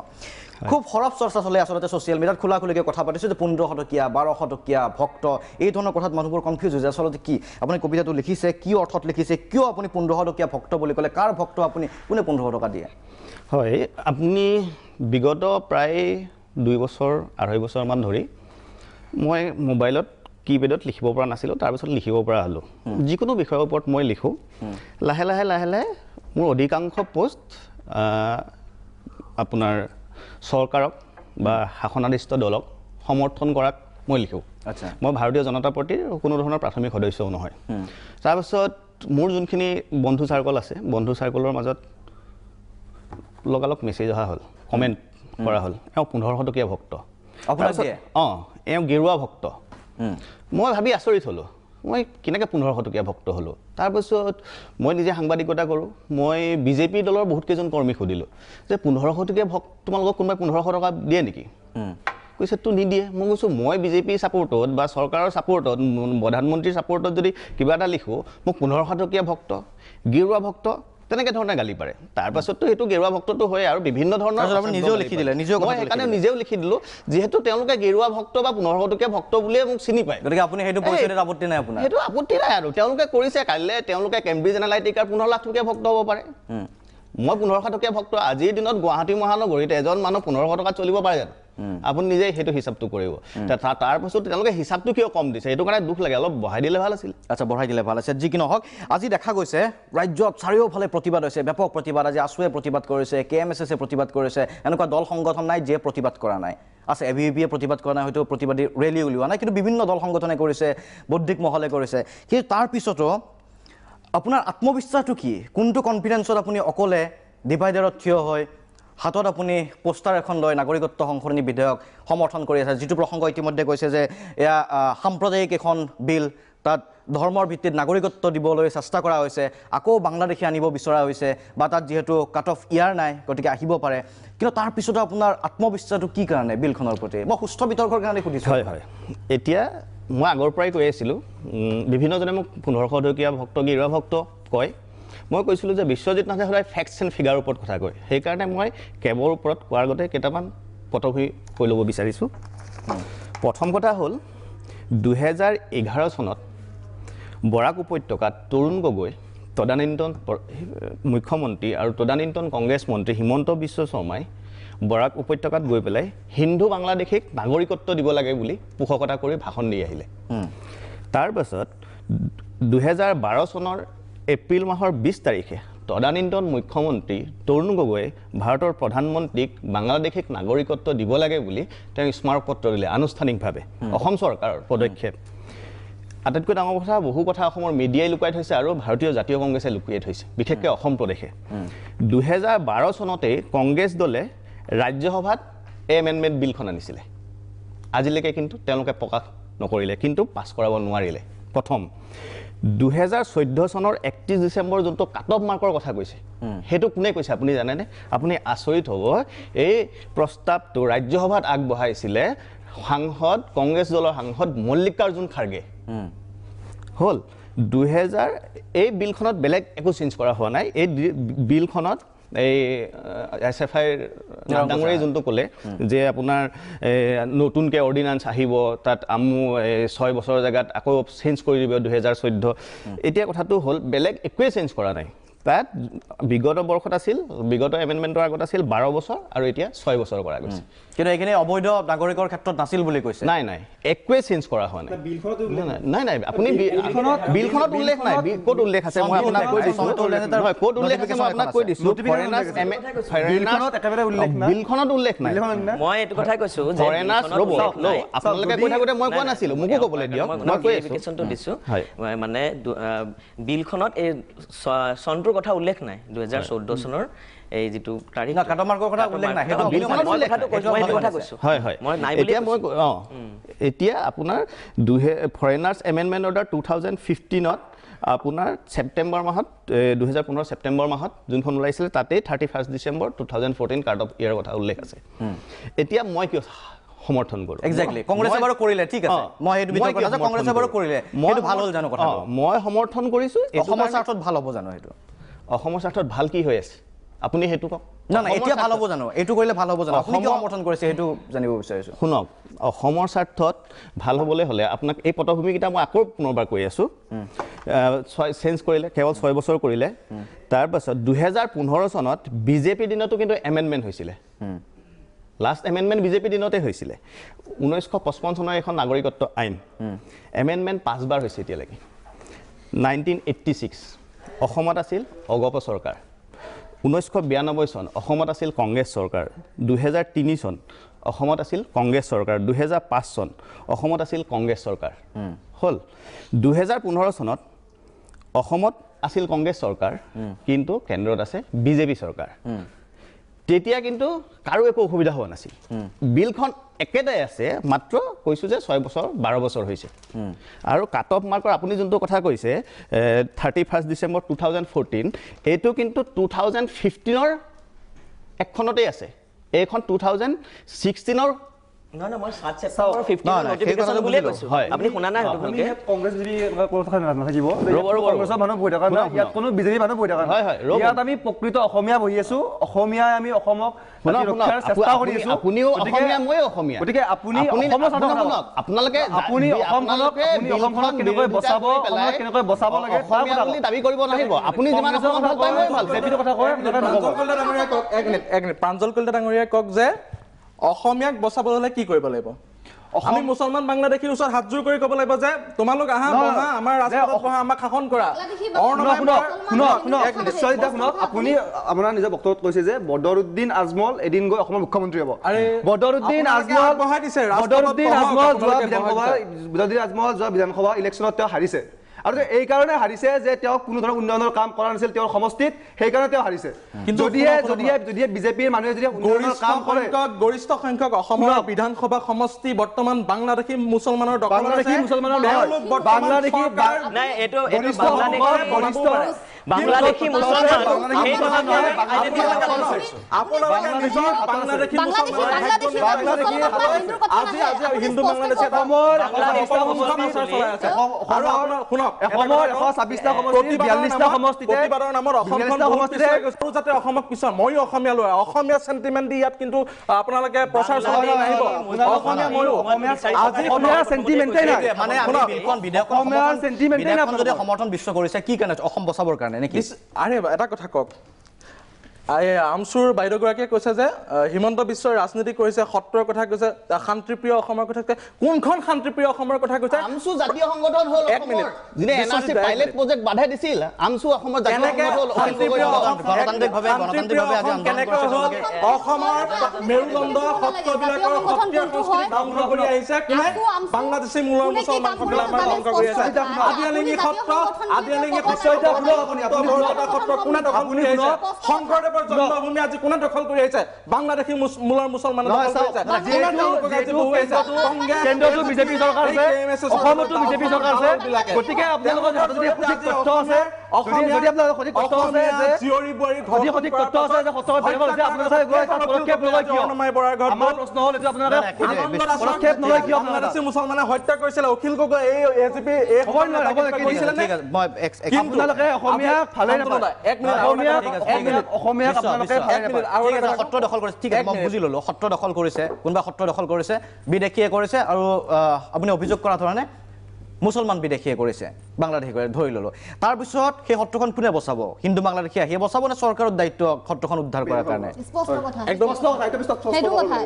খুব সৰব চৰ্চা চলে আচলতে ছ'চিয়েল মিডিয়াত খোলাখুলিকৈ কথা পাতিছোঁ যে 1500 টকীয়া 1200 টকীয়া ভক্ত এই ধৰণৰ কথাত মানুহবোৰ কনফিউজ হৈ যায় আচলতে কি আপুনি কবিতাটো লিখিছে কি অৰ্থত লিখিছে কিয় আপুনি 1500 টকীয়া ভক্ত বুলি ক'লে কাৰ ভক্ত আপুনি কোনে 1500 টকা দিয়ে
হয় আপুনি বিগত প্ৰায় 2 বছৰ 2.5 বছৰমান ধৰি মই মোবাইলত কিপেডত লিখিব পৰা নাছিলোঁ তাৰপিছত লিখিব পৰা হ'লোঁ যিকোনো বিষয়ৰ ওপৰত মই লিখোঁ লাহে লাহে মোৰ অধিকাংশ পোষ্ট আপোনাৰ চৰকাৰক বা শাসনাধিষ্ঠ দলক সমৰ্থন কৰাক মই লিখোঁ মই ভাৰতীয় জনতা পাৰ্টীৰ কোনো ধৰণৰ প্ৰাথমিক সদস্যও নহয় তাৰপিছত মোৰ যোনখিনি বন্ধু চাৰ্কল আছে বন্ধু চাৰ্কলৰ মাজত লগালগ মেছেজ অহা হ'ল কমেণ্ট কৰা হ'ল এওঁ 1500 টকীয়া ভক্ত এওঁ গেৰুৱা ভক্ত মই ভাবি আচৰিত হ'লোঁ মই কেনেকৈ 1500 টকীয়া ভক্ত হ'লোঁ তাৰপিছত মই নিজে সাংবাদিকতা কৰোঁ মই বিজেপি দলৰ বহুত কেইজন কৰ্মীক সুধিলোঁ যে 1500 টকীয়া ভক্ত তোমালোকক কোনোবাই 1500 টকা দিয়ে নেকি কৈছে তো নিদিয়ে মই কৈছোঁ মই বিজেপি ছাপোৰ্টত বা চৰকাৰৰ ছাপোৰ্টত প্ৰধানমন্ত্ৰীৰ ছাপোৰ্টত যদি কিবা এটা লিখোঁ মোক 1500 টকীয়া ভক্ত গেৰুৱা ভক্ত তেনেকৈ ধৰণে গালি পাৰে তাৰপাছততো সেইটো গেৰুৱা ভক্তটো হয় আৰু বিভিন্ন ধৰণৰ
নিজেও লিখি দিলে
মই সেইকাৰণে নিজেও লিখি দিলোঁ যিহেতু তেওঁলোকে গেৰুৱা ভক্ত বা 1500 টকীয়া ভক্ত বুলিয়ে মোক চিনি পায়
গতিকে আপুনি সেইটো পৰিচয়ত আপত্তি নাই আপোনাৰ
সেইটো আপত্তি নাই আৰু তেওঁলোকে কৰিছে কাইলৈ তেওঁলোকে কেম্ব্ৰিজ এনালাইটিকাৰ 15 লাখ টকীয়া ভক্ত হ'ব পাৰে মই 1500 টকীয়া ভক্ত আজিৰ দিনত গুৱাহাটী মহানগৰীত এজন মানুহ 1500 টকাত চলিব পাৰে জানো আপুনি নিজে সেইটো হিচাপটো কৰিব তাৰপাছত তেওঁলোকে হিচাপটো কিয় কম দিছে সেইটো কাৰণে দুখ লাগে অলপ বঢ়াই দিলে ভাল আছিল
আচ্ছা বঢ়াই দিলে ভাল আছে যি কি নহওক আজি দেখা গৈছে ৰাজ্যত চাৰিওফালে প্ৰতিবাদ হৈছে ব্যাপক প্ৰতিবাদ আজি আছুৱে প্ৰতিবাদ কৰিছে KMSSে প্ৰতিবাদ কৰিছে এনেকুৱা দল সংগঠন নাই যিয়ে প্ৰতিবাদ কৰা নাই আছে ABVPয়ে প্ৰতিবাদ কৰা নাই হয়তো প্ৰতিবাদী ৰেলী উলিওৱা নাই কিন্তু বিভিন্ন দল সংগঠনে কৰিছে বৌদ্ধিক মহলে কৰিছে কিন্তু তাৰ পিছতো আপোনাৰ আত্মবিশ্বাসটো কি কোনটো কনফিডেন্সত আপুনি অকলে ডিভাইডাৰত থিয় হয় হাতত আপুনি পোষ্টাৰ এখন লৈ নাগৰিকত্ব সংশোধনী বিধেয়ক সমৰ্থন কৰি আছে যিটো প্ৰসংগ ইতিমধ্যে কৈছে যে এয়া সাম্প্ৰদায়িক এখন বিল তাত ধৰ্মৰ ভিত্তিত নাগৰিকত্ব দিবলৈ চেষ্টা কৰা হৈছে, আকৌ বাংলাদেশী আনিব বিচৰা হৈছে, বা তাত যিহেতু কাট অফ ইয়াৰ নাই গতিকে আহিব পাৰে, কিন্তু তাৰ পিছতো আপোনাৰ আত্মবিশ্বাসটো কি কাৰণে বিলখনৰ প্ৰতি? মই সুস্থ বিতৰ্কৰ কাৰণে সুধিছোঁ।
হয় হয়, এতিয়া মই আগৰ পৰাই কৈ আছিলোঁ, বিভিন্নজনে মোক 1500 ঢকীয়া ভক্ত গিৰুৱা ভক্ত কয়, মই কৈছিলোঁ যে বিশ্বজিৎ নাথে সদায় ফেক্টছ এণ্ড ফিগাৰৰ ওপৰত কথা কয়, সেইকাৰণে মই কেবৰ ওপৰত কোৱাৰ আগতে কেইটামান পটভূমি কৈ ল'ব বিচাৰিছোঁ। প্ৰথম কথা হ'ল 2011 চনত বৰাক উপত্যকাত তৰুণ গগৈ, তদানীন্তন মুখ্যমন্ত্ৰী আৰু তদানীন্তন কংগ্ৰেছ মন্ত্ৰী হিমন্ত বিশ্ব শৰ্মাই বৰাক উপত্যকাত গৈ পেলাই হিন্দু বাংলাদেশীক নাগৰিকত্ব দিব লাগে বুলি পোষকতা কৰি ভাষণ দি আহিলে। তাৰপাছত 2012 চনৰ এপ্ৰিল মাহৰ 20 তাৰিখে তদানীন্তন মুখ্যমন্ত্ৰী তৰুণ গগৈয়ে ভাৰতৰ প্ৰধানমন্ত্ৰীক বাংলাদেশীক নাগৰিকত্ব দিব লাগে বুলি তেওঁ স্মাৰকপত্ৰ দিলে আনুষ্ঠানিকভাৱে। অসম চৰকাৰৰ পদক্ষেপ। আটাইতকৈ ডাঙৰ কথা, বহু কথা অসমৰ মিডিয়াই লুকুৱাই থৈছে আৰু ভাৰতীয় জাতীয় কংগ্ৰেছে লুকুৱাই থৈছে, বিশেষকৈ অসম প্ৰদেশে। 2012 চনতেই কংগ্ৰেছ দলে ৰাজ্যসভাত এমেণ্ডমেণ্ট বিলখন আনিছিলে, আজিলৈকে কিন্তু তেওঁলোকে প্ৰকাশ নকৰিলে, কিন্তু পাছ কৰাব নোৱাৰিলে। প্ৰথম 2014 চনৰ 31 ডিচেম্বৰ যোনটো কাট অফ মাৰ্কৰ কথা কৈছে, সেইটো কোনে কৈছে আপুনি জানেনে? আপুনি আচৰিত হ'ব, এই প্ৰস্তাৱটো ৰাজ্যসভাত আগবঢ়াইছিলে সাংসদ, কংগ্ৰেছ দলৰ সাংসদ মল্লিকাৰ্জুন খাৰ্গে। হ'ল 2000 এই বিলখনত বেলেগ একো চেঞ্জ কৰা হোৱা নাই। এই বিলখনত এই SFI ডাঙৰীয়ে যোনটো ক'লে যে আপোনাৰ নতুনকৈ অৰ্ডিনেন্স আহিব, তাত 6 বছৰৰ জেগাত আকৌ চেঞ্জ কৰি দিব 2014। এতিয়া কথাটো হ'ল বেলেগ একোৱে চেঞ্জ কৰা নাই। তাত বিগত বৰ্ষত আছিল, বিগত এমেণ্ডমেণ্টৰ আগত আছিল 12 বছৰ আৰু এতিয়া 6 বছৰ কৰা গৈছে।
কিন্তু এইখিনি অবৈধ নাগৰিকৰ ক্ষেত্ৰত নাছিল বুলি কৈছে।
নাই নাই, একোৱে চেঞ্জ কৰা হোৱা নাই। নাই নাই, আপুনি বিলখনত উল্লেখ নাই। ক'ত উল্লেখ আছে মই আপোনাক কৈ দিছোঁ। নহয়, ক'ত উল্লেখ আছে মই আপোনাক কৈ দিছোঁ। বিলখনত উল্লেখ নাই।
মই এইটো কথাই কৈছোঁ যে
ফৰেনাৰ্ছ ৰ'ব, আপোনালোকে কৈ থাকোঁতে মই কোৱা নাছিলোঁ, মোকো ক'বলৈ দিয়ক, মই কৈ আছোঁ।
দিছোঁ মানে বিলখনত এই চনটোৰ কথা উল্লেখ নাই। 2014 চনৰ এই যিটো তাৰিখ
কাটমাৰ্কৰ কথা উল্লেখ নাই, সেইটো
বিলখনত উল্লেখ
কৈছোঁ।
হয় হয়, এতিয়া আপোনাৰ ফৰেনাৰ্ছ এমেণ্ডমেণ্ট অৰ্ডাৰ 2015ত আপোনাৰ ছেপ্টেম্বৰ মাহত 2015 ছেপ্টেম্বৰ মাহত যোনখন ওলাইছিলে, তাতেই 31 ডিচেম্বৰ 2014 কাট অফ ইয়াৰ কথা উল্লেখ আছে। এতিয়া মই কিয় সমৰ্থন কৰোঁ?
এক্সেক্টলি, কংগ্ৰেছে বাৰু কৰিলে, ঠিক আছে, মই সেইটো বিতৰ্ক কথা কংগ্ৰেছে বাৰু কৰিলে, সেইটো ভাল হ'ল জানো কথা?
মই সমৰ্থন কৰিছোঁ।
অসমৰ স্বাৰ্থত ভাল হ'ব জানো? সেইটো
অসমৰ স্বাৰ্থত ভাল কি হৈ আছে আপুনি সেইটো কওক।
নাই, এতিয়া ভাল হ'ব জানো? এইটো কৰিলে ভাল হ'ব জানো? আপুনি কিয় সমৰ্থন কৰিছে সেইটো জানিব বিচাৰিছোঁ।
শুনক, অসমৰ স্বাৰ্থত ভাল হ'বলৈ হ'লে আপোনাক এই পটভূমিকেইটা মই আকৌ পুনৰবাৰ কৈ আছোঁ। চেঞ্জ কৰিলে, কেৱল 6 বছৰ কৰিলে। তাৰপাছত 2015 চনত বিজেপি দিনতো কিন্তু এমেণ্ডমেণ্ট হৈছিলে। লাষ্ট এমেণ্ডমেণ্ট বিজেপি দিনতে হৈছিলে। 1955 চনৰ এখন নাগৰিকত্ব আইন এমেণ্ডমেণ্ট 5 বাৰ হৈছে এতিয়ালৈকে। 1986 অসমত আছিল অগপ চৰকাৰ, 1992 চন অসমত আছিল কংগ্ৰেছ চৰকাৰ, 2003 চন অসমত আছিল কংগ্ৰেছ চৰকাৰ, 2005 চন অসমত আছিল কংগ্ৰেছ চৰকাৰ। হ'ল 2015 চনত অসমত আছিল কংগ্ৰেছ চৰকাৰ, কিন্তু কেন্দ্ৰত আছে বিজেপি চৰকাৰ। তেতিয়া কিন্তু কাৰো একো অসুবিধা হোৱা নাছিল। বিলখন একেটাই আছে, মাত্ৰ কৈছোঁ যে 6 বছৰ 12 বছৰ হৈছে। আৰু কাট অফ মাৰ্কৰ আপুনি যোনটো কথা কৈছে 31 ডিচেম্বৰ 2014, এইটো কিন্তু 2015ৰ একখনতেই আছে। এইখন 2016ৰ
নহয়, মই 7 ছেপ্টেম্বৰ 15 নটিফিকেশ্যন বুলিয়ে কৈছোঁ। আপুনি শুনা নাই?
কংগ্ৰেছ যদি কথা নাথাকিব, কংগ্ৰেছৰ মানুহ বহি থকা নাই, ইয়াত কোনো বিজেপি মানুহ বহি থকা নাই। ইয়াত আমি প্ৰকৃত অসমীয়া বহি আছোঁ, অসমীয়াই আমি অসমক ৰক্ষাৰ চেষ্টা কৰি আছোঁ।
আপুনিও অসমীয়া, ময়ো অসমীয়া।
গতিকে আপুনি আপোনালোকে অসমখনক কেনেকৈ বচাব, কেনেকৈ বচাব লাগে
অসমীয়া বুলি দাবী কৰিব নাহিব। আপুনি যিমান অসমত ভাল পায় মই ভাল পাওঁ।
কথা কয়
প্ৰাঞ্জল কলিতা ডাঙৰীয়াই কওক যে অসমীয়াক বচাবলৈ হ'লে কি কৰিব লাগিব? আমি মুছলমান বাংলাদেশীৰ ওচৰত হাতযোৰ কৰি ক'ব লাগিব যে তোমালোক আহা, বহা, আমাৰ ৰাজপথত বহা, আমাক শাসন কৰা।
আপুনি আপোনাৰ নিজৰ বক্তব্যত কৈছে যে বদৰুদ্দিন আজমল এদিন গৈ অসমৰ মুখ্যমন্ত্ৰী হ'ব। বদৰুদ্দিন আজমল যোৱা বিধানসভা ইলেকশ্যনত তেওঁ হাৰিছে। আৰু এই কাৰণে হাৰিছে যে তেওঁ কোনো ধৰণৰ উন্নয়নৰ কাম কৰা নাছিল তেওঁৰ সমষ্টিত, সেইকাৰণে তেওঁ হাৰিছে। যদিহে বিজেপিৰ মানুহে যদি উন্নয়নৰ কাম কৰে,
গৰিষ্ঠ সংখ্যক অসমৰ বিধানসভা সমষ্টি বৰ্তমান বাংলাদেশী মুছলমানৰ দখলত আছে।
বাংলাদেশী মুছলমানৰ নহয়, বাংলাদেশী
নাই এইটো
বাংলাদেশী মুছলমান আজি হিন্দু বাংলাদেশী
অসমৰ 126টা সমষ্টি 42টা সমষ্টিতে
প্ৰতিবাদৰ নামত অসমখন যাতে অসমক পিছত ময়ো অসমীয়া লৈ অসমীয়া সেন্টিমেন্ট দি ইয়াত কিন্তু আপোনালোকে প্ৰচাৰ চলাই আহিব। অসমীয়া ময়ো আজি
অসমীয়া সেন্টিমেন্টেই নাই,
মানে আমি বিলখন বিধেয়কখন যদি সমৰ্থন বিশ্ব কৰিছে কি কাৰণে অসম বচাবৰ কাৰণে নেকি?
আৰে এটা কথা কওক, আমচুৰ বাইদেউগৰাকীয়ে কৈছে যে হিমন্ত বিশ্বই ৰাজনীতি কৰিছে, সত্ৰৰ কথা কৈছে, শান্তিপ্ৰিয় অসমৰ কথা কৈছে। কোনখন শান্তিপ্ৰিয় অসমৰ কথা কৈছে?
আমচু জাতীয় সংগঠন হ'ল অসমৰ যিনে এনআৰচি পাইলট প্ৰজেক্ট বাধা দিছিল, আমচু অসমৰ জাতীয় সংগঠন হ'ল।
গণতান্ত্ৰিকভাৱে আজি
কেনেকৈ হ'ল? অসমৰ মেৰুদণ্ড সত্ৰবিলাকৰ সত্ৰীয়া সংস্কৃতি ধ্বংস কৰি আহিছে কোনে? বাংলাদেশী মূলৰ মুছলমানসকলে আমাৰ ধ্বংস কৰি আছে। আদিয়ালিঙি সত্ৰ কোনে দখল কৰি আহিছে? শংকৰদেৱৰ জন্মভূমি আজি কোনে দখল কৰি আহিছে? বাংলাদেশী মূলৰ মুছলমানে দখল কৰি আহিছে।
কেন্দ্ৰতো বিজেপি চৰকাৰ আছে, অসমতো বিজেপি চৰকাৰ আছে। গতিকে আপোনালোকৰ যদি সঠিক তথ্য আছে, যদি আপোনালোকৰ সঠিক তথ্য আছে যে সঠিক তথ্য আছে যে সত্ৰৰ বেলেগত হৈছে, আপোনালোকে গৈ তাত পদক্ষেপ নলয় কিয়? আমাৰ প্ৰশ্ন হ'ল এইটো, আপোনালোকে পদক্ষেপ নলয় কিয়?
বাংলাদেশী মুছলমানে হত্যা কৰিছিলে অখিল গগৈ এই এজিপি
আপোনালোকে অসমীয়াক ভালে নাপায়, অসমীয়াক আপোনালোকে ভালে নাপায়।
সত্ৰ দখল কৰিছে, ঠিক আছে মই বুজি ল'লো। সত্ৰ দখল কৰিছে, কোনোবা সত্ৰ দখল কৰিছে, বিদেশীয়ে কৰিছে, আৰু আপুনি অভিযোগ কৰা ধৰণে মুছলমান বিদেশীয়ে কৰিছে, বাংলাদেশী কৰি ধৰি ল'লো। তাৰপিছত সেই সত্ৰখন কোনে বচাব? হিন্দু বাংলাদেশী আহিয়ে বচাব নে চৰকাৰৰ দায়িত্ব সত্ৰখন উদ্ধাৰ কৰাৰ কাৰণে?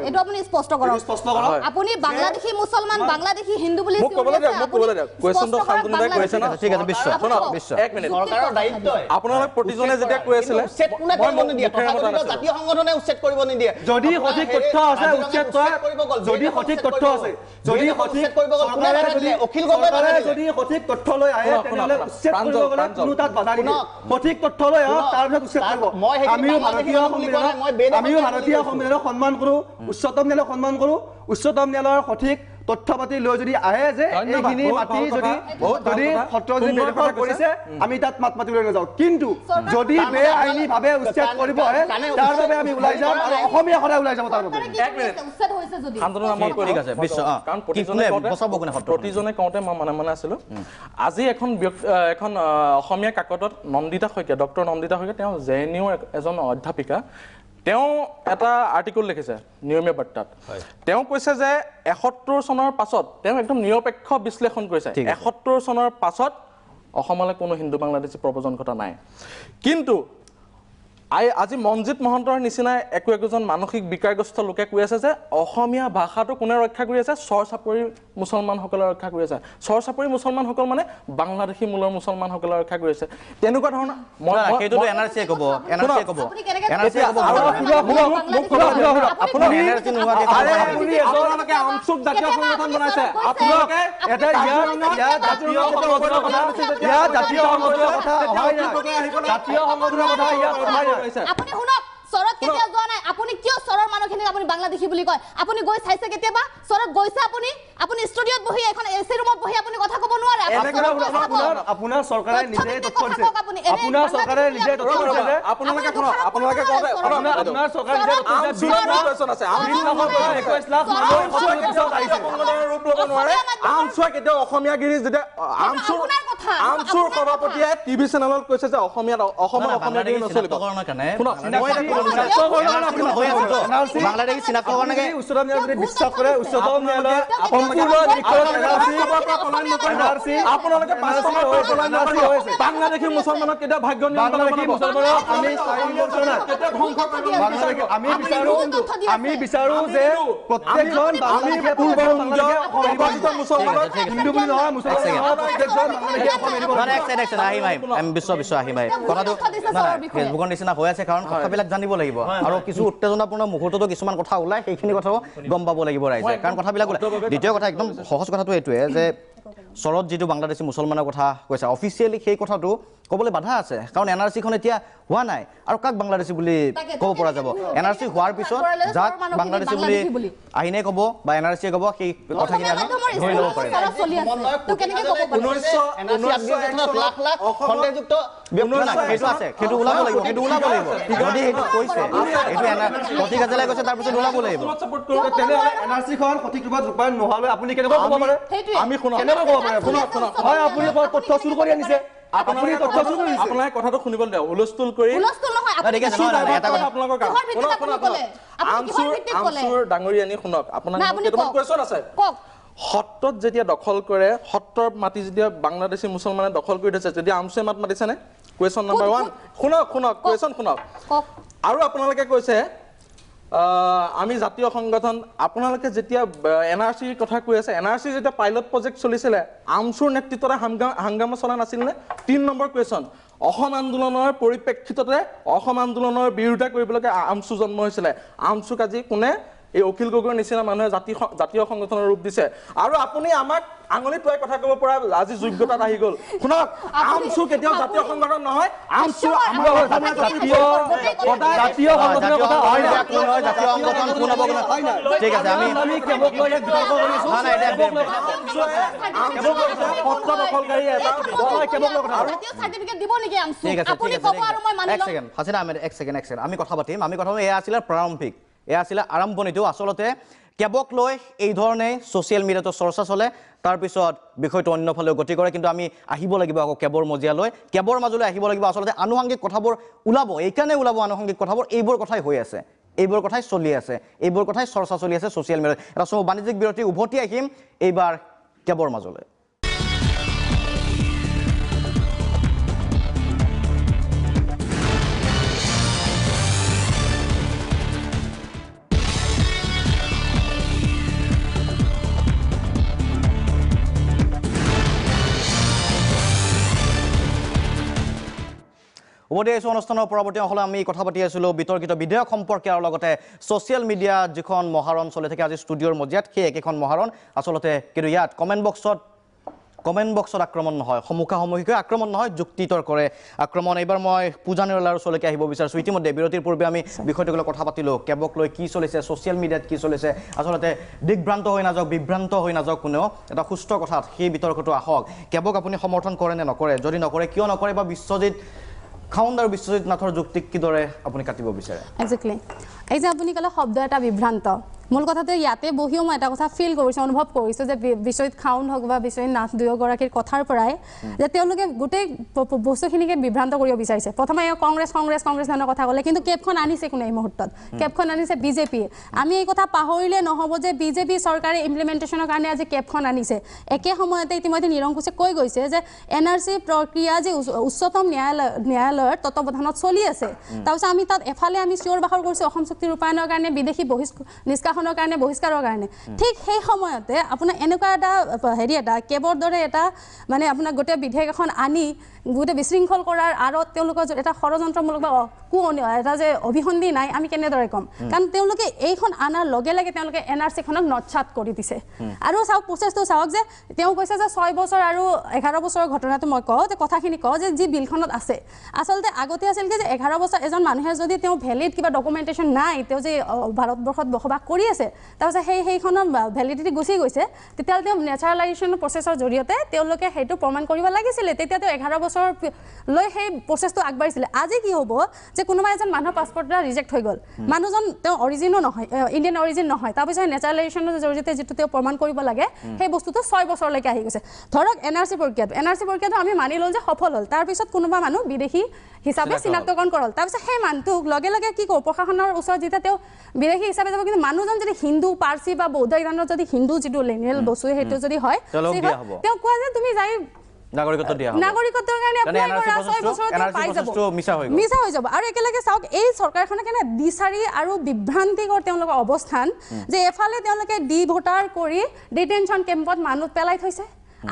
এইটো আপুনি স্পষ্ট কৰক। আপুনি বাংলাদেশী মুছলমান, বাংলাদেশী হিন্দু বুলি
ঠিক আছে বিশ্ব
চৰকাৰৰ দায়িত্বই
আপোনালোক প্ৰতিজনে যেতিয়া কৈ আছিলে
উচ্ছেদ কোনে কৰিব নিদিয়ে, জাতীয় সংগঠনে উচ্ছেদ কৰিব নিদিয়ে।
যদি সঠিক তথ্য আছে উচ্ছেদ কৰা, যদি সঠিক তথ্য আছে, যদি সঠিক
অখিল গগৈ
যদি সঠিক তথ্য লৈ আহে তেনেহ'লে উচ্ছেদ কৰিব গ'লে কোনো তাত বাধা নিদিয়ে। সঠিক তথ্য লৈ আহক, তাৰপিছত উচ্ছেদ কৰিব। আমিও ভাৰতীয় সংবিধানক সন্মান কৰোঁ, উচ্চতম ন্যায়ালয়ক সন্মান কৰোঁ। উচ্চতম ন্যায়ালয়ৰ সঠিক তথ্য পাতি লৈ যদি আহে যে এইখিনি মাটি যদি সত্ৰ যদি বেদখল কৰিছে, আমি তাত মাত মাতিবলৈ নাযাওঁ। কিন্তু যদি বেআইনীভাৱে উচ্ছেদ কৰিব আহে, তাৰ বাবে আমি ওলাই যাম, আৰু অসমীয়া সদায় ওলাই যাব তাৰ বাবে।
প্ৰতিজনে কওঁতে মই মানে আছিলো। আজি এখন অসমীয়া কাকতত নন্দিতা শইকীয়া, ডক্টৰ নন্দিতা শইকীয়া, তেওঁ JNUৰ এজন অধ্যাপিকা, তেওঁ এটা আৰ্টিকল লিখিছে নিয়মীয়া বাৰ্তাত। তেওঁ কৈছে যে ৭১ চনৰ পাছত, তেওঁ একদম নিৰপেক্ষ বিশ্লেষণ কৰিছে, ৭১ চনৰ পাছত অসমলৈ কোনো হিন্দু বাংলাদেশী প্ৰব্ৰজন ঘটা নাই। কিন্তু আজি মনজিৎ মহন্তৰ নিচিনা একোজন মানসিক বিকাৰগ্ৰস্ত লোকে কৈ আছে যে অসমীয়া ভাষাটো কোনে ৰক্ষা কৰি আছে? চৰ চাপৰি মুছলমানসকলে ৰক্ষা কৰি আছে। চৰ চাপৰি মুছলমানসকল মানে বাংলাদেশী মূলৰ মুছলমানসকলে ৰক্ষা কৰি আছে। তেনেকুৱা ধৰণৰ আমচুক জাতীয় সংগঠন বনাইছে। আপোনালোকে
আপুনি শুনক, চৰত কেতিয়া যোৱা নাই? আপুনি কিয় চৰৰ মানুহখিনিক আপুনি বাংলাদেশী বুলি কয়? আপুনি গৈ চাইছে কেতিয়াবা? চৰত গৈছে আপুনি? আপুনি ষ্টুডিঅ'ত বহি এখন এচি ৰুমত বহি আপুনি কথা ক'ব নোৱাৰে?
আপোনাৰ চৰকাৰে নিজে তথ্য দিছে, আপোনাৰ চৰকাৰে নিজে তথ্য দিছে যে
আপোনালোকে শুনক, আপোনালোকে কওঁতে
আপোনাৰ চৰকাৰে নিজে তথ্য দিছে 21 লাখ মানুহ
ৰূপ ল'ব নোৱাৰে। আমচুৱে কেতিয়াও অসমীয়াগিৰি যেতিয়া আমচুৰ সভাপতিয়ে টিভি চেনেলত কৈছে যে অসমত অসমীয়াগিৰি নচলিব।
বাংলাদেশী চিনাক্তকৰণ
উচ্চতম ন্যায়ালয় যদি বিশ্বাস কৰে, উচ্চতম ন্যায়ালয়ে
বাংলাদেশী মুছলমানক কেতিয়া ভাগ্য
আমি বিচাৰো যে প্ৰত্যেকজন হিন্দু বুলি নহয়,
ফেচবুকৰ নিচিনা হৈ আছে, কাৰণ কথাবিলাক জানিব লাগিব, আৰু কিছু উত্তেজনাপূৰ্ণ মুহূৰ্ততো কিছুমান কথা ওলাই, সেইখিনি কথাও গম পাব লাগিব ৰাইজে, কাৰণ কথাবিলাক ওলাই। দ্বিতীয় কথা, একদম সহজ কথাটো এইটোৱে যে চৰত যিটো বাংলাদেশী মুছলমানৰ কথা কৈছে অফিচিয়েলি সেই কথাটো ক'বলৈ বাধা আছে কাৰণ NRC-খন এতিয়া হোৱা নাই আৰু কাক বাংলাদেশী বুলি ক'ব পৰা যাব NRC হোৱাৰ পিছত যাক বাংলাদেশী বুলি আইনে ক'ব বা NRC-য়ে ক'ব সেই কথাখিনি আমি ধৰি ল'ব পাৰিম সেইটো ওলাব লাগিব যদি সেইটো কৈছে এইটো প্ৰতীক হাজেলাই কৈছে তাৰপিছত ওলাব লাগিব
তেনেহ'লে NRC-খন সঠিক ৰূপত ৰূপায়ণ নোহোৱালৈ আপুনি কেনেকৈ ক'ব পাৰে
আমি শুনক
কেনেকৈ ক'ব পাৰে হয় আপুনি তথ্য চুৰ কৰি আনিছে আপুনি তথ্য চুৰ কৰিছে
আপোনাক কথাটো শুনিবলৈ দিয়ক হুলস্থুল কৰি আপোনালোকৰ আমচুৰ ডাঙৰীয়ানী শুনক আপোনাক কেইটামান কুৱেশ্যন আছে সত্ৰত যেতিয়া দখল কৰে সত্ৰৰ মাটি যেতিয়া বাংলাদেশী মুছলমানে দখল কৰি থৈছে যেতিয়া আমচুৱে মাত মাতিছেনে কুৱেশ্যন নম্বৰ 1 শুনক কুৱেশ্যন শুনক আৰু আপোনালোকে কৈছে আমি জাতীয় সংগঠন আপোনালোকে যেতিয়া NRC-ৰ কথা কৈ আছে NRC যেতিয়া পাইলট প্ৰজেক্ট চলিছিলে আমচুৰ নেতৃত্বত হাংগামা চলা নাছিল নে 3 নম্বৰ কুৱেশ্যন অসম আন্দোলনৰ পৰিপ্ৰেক্ষিততে অসম আন্দোলনৰ বিৰোধিতা কৰিবলৈ আমচু জন্ম হৈছিলে আমচুক আজি কোনে এই অখিল গগৈৰ নিচিনা মানুহে জাতীয় সংগঠনৰ ৰূপ দিছে আৰু আপুনি আমাক আঙুলি টুৱাই কথা ক'ব পৰা আজি যোগ্যতাত আহি গ'ল শুনক আমচু কেতিয়াও জাতীয় সংগঠন নহয় আমচু আমাৰ
জাতীয় সংগঠনৰ কথা হয় না
জাতীয় সংগঠন কোন হ'ব ঠিক আছে আমি
কেৱল লৈ এক বিতৰ্ক কৰিছো
পত্ৰ দখলকাৰী এটা
কেৱল কথা
জাতীয় চাৰ্টিফিকেট দিব নেকি আমচু
ঠিক আছে
আপুনি ক'ব আৰু মই মানি
এক ছেকেণ্ড হাছিনা আহমেদ এক ছেকেণ্ড আমি কথা পাতিম এয়া আছিলে প্ৰাৰম্ভিক এয়া আছিলে আৰম্ভণিটো আচলতে কেবক লৈ এই ধৰণে ছ'চিয়েল মিডিয়াতো চৰ্চা চলে তাৰপিছত বিষয়টো অন্যফালেও গতি কৰে কিন্তু আমি আহিব লাগিব আকৌ কেবৰ মজিয়ালৈ কেবৰ মাজলৈ আহিব লাগিব আচলতে আনুষংগিক কথাবোৰ ওলাব এইকাৰণে ওলাব আনুষংগিক কথাবোৰ এইবোৰ কথাই হৈ আছে এইবোৰ কথাই চলি আছে এইবোৰ কথাই চৰ্চা চলি আছে ছ'চিয়েল মিডিয়াত এটা সময় বাণিজ্যিক বিৰতি উভতি আহিম এইবাৰ কেবৰ মাজলৈ উভতি আহিছোঁ অনুষ্ঠানৰ পৰৱৰ্তী অংশলৈ আমি কথা পাতি আছিলোঁ বিতৰ্কিত বিধেয়ক সম্পৰ্কে আৰু লগতে ছ'চিয়েল মিডিয়াত যিখন মহাৰণ চলি থাকে আজি ষ্টুডিঅ'ৰ মজিয়াত সেই একেখন মহাৰণ আচলতে কিন্তু ইয়াত কমেণ্ট বক্সত আক্ৰমণ নহয় সন্মুখাসন্মুখীকৈ আক্ৰমণ নহয় যুক্তি তৰ্কৰে আক্ৰমণ এইবাৰ মই পূজা নিৰলাৰ ওচৰলৈকে আহিব বিচাৰিছোঁ ইতিমধ্যে বিৰতিৰ পূৰ্বে আমি বিষয়টোক লৈ কথা পাতিলোঁ কেবক লৈ কি চলিছে ছ'চিয়েল মিডিয়াত কি চলিছে আচলতে দিগ্ভ্ৰান্ত হৈ নাযাওক বিভ্ৰান্ত হৈ নাযাওক কোনেও এটা সুস্থ কথাত সেই বিতৰ্কটো আহক কেবক আপুনি সমৰ্থন কৰে নে নকৰে যদি নকৰে কিয় নকৰে বা বিশ্বজিৎ খাউণ্ড আৰু বিশ্বজিৎ নাথৰ যুক্তিক কিদৰে আপুনি কাটিব বিচাৰে
একজেক্টলি এই যে আপুনি ক'লে শব্দ এটা বিভ্ৰান্ত মূল কথাটো ইয়াতে বহিও মই এটা কথা ফিল কৰিছোঁ অনুভৱ কৰিছোঁ যে বিশ্বজিৎ খাউণ্ড হওক বা বিশ্বজিৎ নাথ দুয়োগৰাকীৰ কথাৰ পৰাই যে তেওঁলোকে গোটেই বস্তুখিনিকে বিভ্ৰান্ত কৰিব বিচাৰিছে প্ৰথমে কংগ্ৰেছ ধৰণৰ কথা ক'লে কিন্তু কেবখন আনিছে কোনে এই মুহূৰ্তত কেবখন আনিছে বিজেপিয়ে আমি এই কথা পাহৰিলে নহ'ব যে বিজেপি চৰকাৰে ইমপ্লিমেণ্টেশ্যনৰ কাৰণে আজি কেবখন আনিছে একে সময়তে ইতিমধ্যে নিৰংকুশে কৈ গৈছে যে NRC প্ৰক্ৰিয়া যে উচ্চতম ন্যায়ালয়ৰ তত্ত্বাৱধানত চলি আছে তাৰপিছত আমি তাত এফালে আমি চিঞৰ বাখৰ কৰিছোঁ অসম চুক্তি ৰূপায়ণৰ কাৰণে বিদেশী নিষ্কাশনৰ কাৰণে বহিষ্কাৰৰ কাৰণে ঠিক সেই সময়তে আপোনাৰ এনেকুৱা এটা কেবৰ দৰে এটা মানে আপোনাৰ গোটেই বিধেয়ক এখন আনি গোটেই বিশৃংখল কৰাৰ আঁৰত তেওঁলোকৰ এটা ষড়যন্ত্ৰমূলক বা এটা যে অভিসন্ধি নাই আমি কেনেদৰে ক'ম কাৰণ তেওঁলোকে এইখন আনাৰ লগে লগে তেওঁলোকে NRC-খনক নৎসাত কৰি দিছে আৰু চাওক প্ৰচেছটো চাওক যে তেওঁ কৈছে যে 6 বছৰ আৰু 11 বছৰৰ ঘটনাটো মই কওঁ যে কথাখিনি কওঁ যে যি বিলখনত আছে আচলতে আগতে আছিল যে 11 বছৰ এজন মানুহে যদি তেওঁ ভেলিড কিবা ডকুমেণ্টেশ্যন নাই তেওঁ যে ভাৰতবৰ্ষত বসবাস কৰি আছে তাৰপিছত সেইখনৰ ভেলিডিটি গুচি গৈছে তেতিয়াহ'লে তেওঁ নেচাৰেলাইজেশ্যন প্ৰচেছৰ জৰিয়তে তেওঁলোকে সেইটো প্ৰমাণ কৰিব লাগিছিলে তেতিয়া তেওঁ 11 বছৰ লৈ সেই প্ৰচেছটো আগবাঢ়িছিলে আজি কি হ'ব যে কোনোবা এজন মানুহৰ পাছপৰ্ট এটা ৰিজেক্ট হৈ গ'ল মানুহজন তেওঁ অৰিজিনো নহয় ইণ্ডিয়ান অৰিজিন নহয় তাৰপিছত নেচাৰেলাইজেশ্যনৰ জৰিয়তে যিটো তেওঁ প্ৰমাণ কৰিব লাগে সেই বস্তুটো 6 বছৰলৈকে আহি গৈছে ধৰক NRC প্ৰক্ৰিয়াটো আমি মানি লওঁ যে সফল হ'ল তাৰপিছত কোনোবা মানুহ বিদেশী হিচাপে চিনাক্তকৰণ কৰল তাৰপিছত সেই মানুহটোক লগে লগে কি কৰোঁ প্ৰশাসনৰ ওচৰত যেতিয়া তেওঁ বিদেশী হিচাপে যাব কিন্তু মানুহজন যদি হিন্দু পাৰ্চী বা বৌদ্ধ ইৰাণত যদি হিন্দু যিটো লিনিয়েল বস্তু সেইটো যদি হয় তেওঁ কোৱা যে তুমি যাই নাগৰিকত্বৰ কাৰণে এপ্লাই কৰা 6 বছৰতে পাই যাব মিছা হৈ যাব আৰু একেলগে চাওক এই চৰকাৰখনে কেনে বিচাৰি আৰু বিভ্ৰান্তিকৰ তেওঁলোকৰ অৱস্থান যে এফালে তেওঁলোকে ভোটাৰ কৰি ডিটেনশ্যন কেম্পত মানুহ পেলাই থৈছে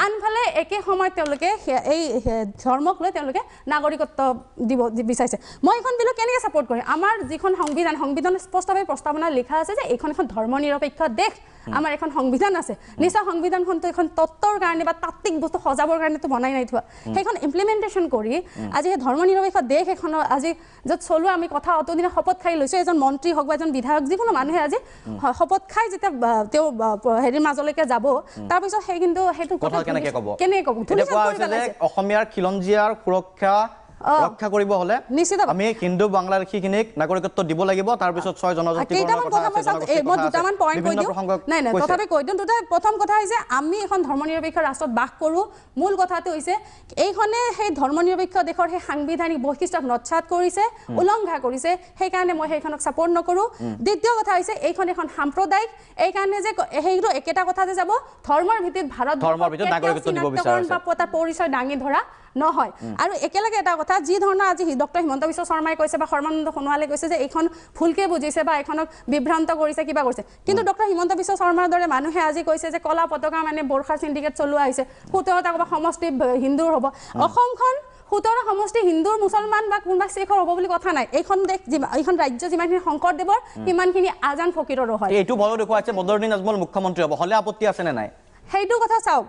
আনফালে একে সময়ত তেওঁলোকে এই ধৰ্মক লৈ তেওঁলোকে নাগৰিকত্ব দিব বিচাৰিছে মই এখন বিলক কেনেকৈ ছাপোৰ্ট কৰিম আমাৰ যিখন সংবিধান স্পষ্টভাৱে প্ৰস্তাৱনা লিখা আছে যে এইখন এখন ধৰ্ম নিৰপেক্ষ দেশ আমাৰ এখন সংবিধান আছে নিশ্চয় সংবিধানখনটো এখন তত্ত্বৰ কাৰণে বা তাত্ত্বিক বস্তু সজাবৰ কাৰণেতো বনাই নাই থোৱা সেইখন ইমপ্লিমেণ্টেশ্যন কৰি আজি সেই ধৰ্ম নিৰপেক্ষ দেশ এখনৰ আজি য'ত চলোৱা আমি কথা অতদিনে শপত খাই লৈছোঁ এজন মন্ত্ৰী হওক বা এজন বিধায়ক যিকোনো মানুহে আজি শপত খাই যেতিয়া তেওঁ হেৰিৰ মাজলৈকে যাব তাৰপিছত সেই কিন্তু সেইটো
কথা কেনেকৈ ক'ব
অসমীয়াৰ
খিলঞ্জীয়াৰ সুৰক্ষা ৰক্ষা কৰিব হলে আমি হিন্দু বাংলাদেশীখিনিক নাগৰিকত্ব দিব লাগিব তাৰপিছত 6 জনজাতিকৰণৰ কথা আছে
মই দুটামান পইণ্ট কৈ দিওঁ নাই তথাপি কৈ দিওঁ প্ৰথম কথা হৈছে আমি এখন ধৰ্মনিৰপেক্ষ ৰাষ্ট্ৰত বাস কৰোঁ মূল কথাটো হৈছে এইখনে সেই ধৰ্মনিৰপেক্ষ দেশৰ সেই সাংবিধানিক বৈশিষ্ট্যক নৎসাত কৰিছে উলংঘা কৰিছে সেইকাৰণে মই সেইখনক ছাপোৰ্ট নকৰোঁ দ্বিতীয় কথা হৈছে এইখন এখন সাম্প্ৰদায়িক এইকাৰণে যে সেইটো একেটা কথা যে যাব ধৰ্মৰ ভিত্তিত ভাৰত
ধৰ্মৰ ভিত্তিত নাগৰিকত্ব দিব বিচাৰিছে
তাৰ পৰিচয় দাঙি ধৰা নহয় আৰু একেলগে এটা কথা যি ধৰণৰ আজি ডক্টৰ হিমন্ত বিশ্ব শৰ্মাই কৈছে বা সৰ্বানন্দ সোণোৱালে কৈছে যে এইখন ভুলকে বুজিছে বা এইখনক বিভ্ৰান্ত কৰিছে কিবা কৰিছে কিন্তু ডক্টৰ হিমন্ত বিশ্ব শৰ্মাৰ দৰে মানুহে আজি কৈছে যে কলা পতাকা মানে বৰ্ষা সিন্ডিকেট চলোৱা হৈছে 17টা ক'ৰবাত সমষ্টি হিন্দুৰ হ'ব অসমখন 17 সমষ্টি হিন্দুৰ মুছলমান বা কোনোবা শিখৰ হ'ব বুলি কথা নাই এইখন দেশ এইখন ৰাজ্য যিমানখিনি শংকৰদেৱৰ সিমানখিনি আজান ফকীৰৰো হয়
এইটো বলো দেখুৱাইছে বদৰুদ্দিন আজমল মুখ্যমন্ত্ৰী হ'ব হলে আপত্তি আছে নে নাই
সেইটো কথা চাওক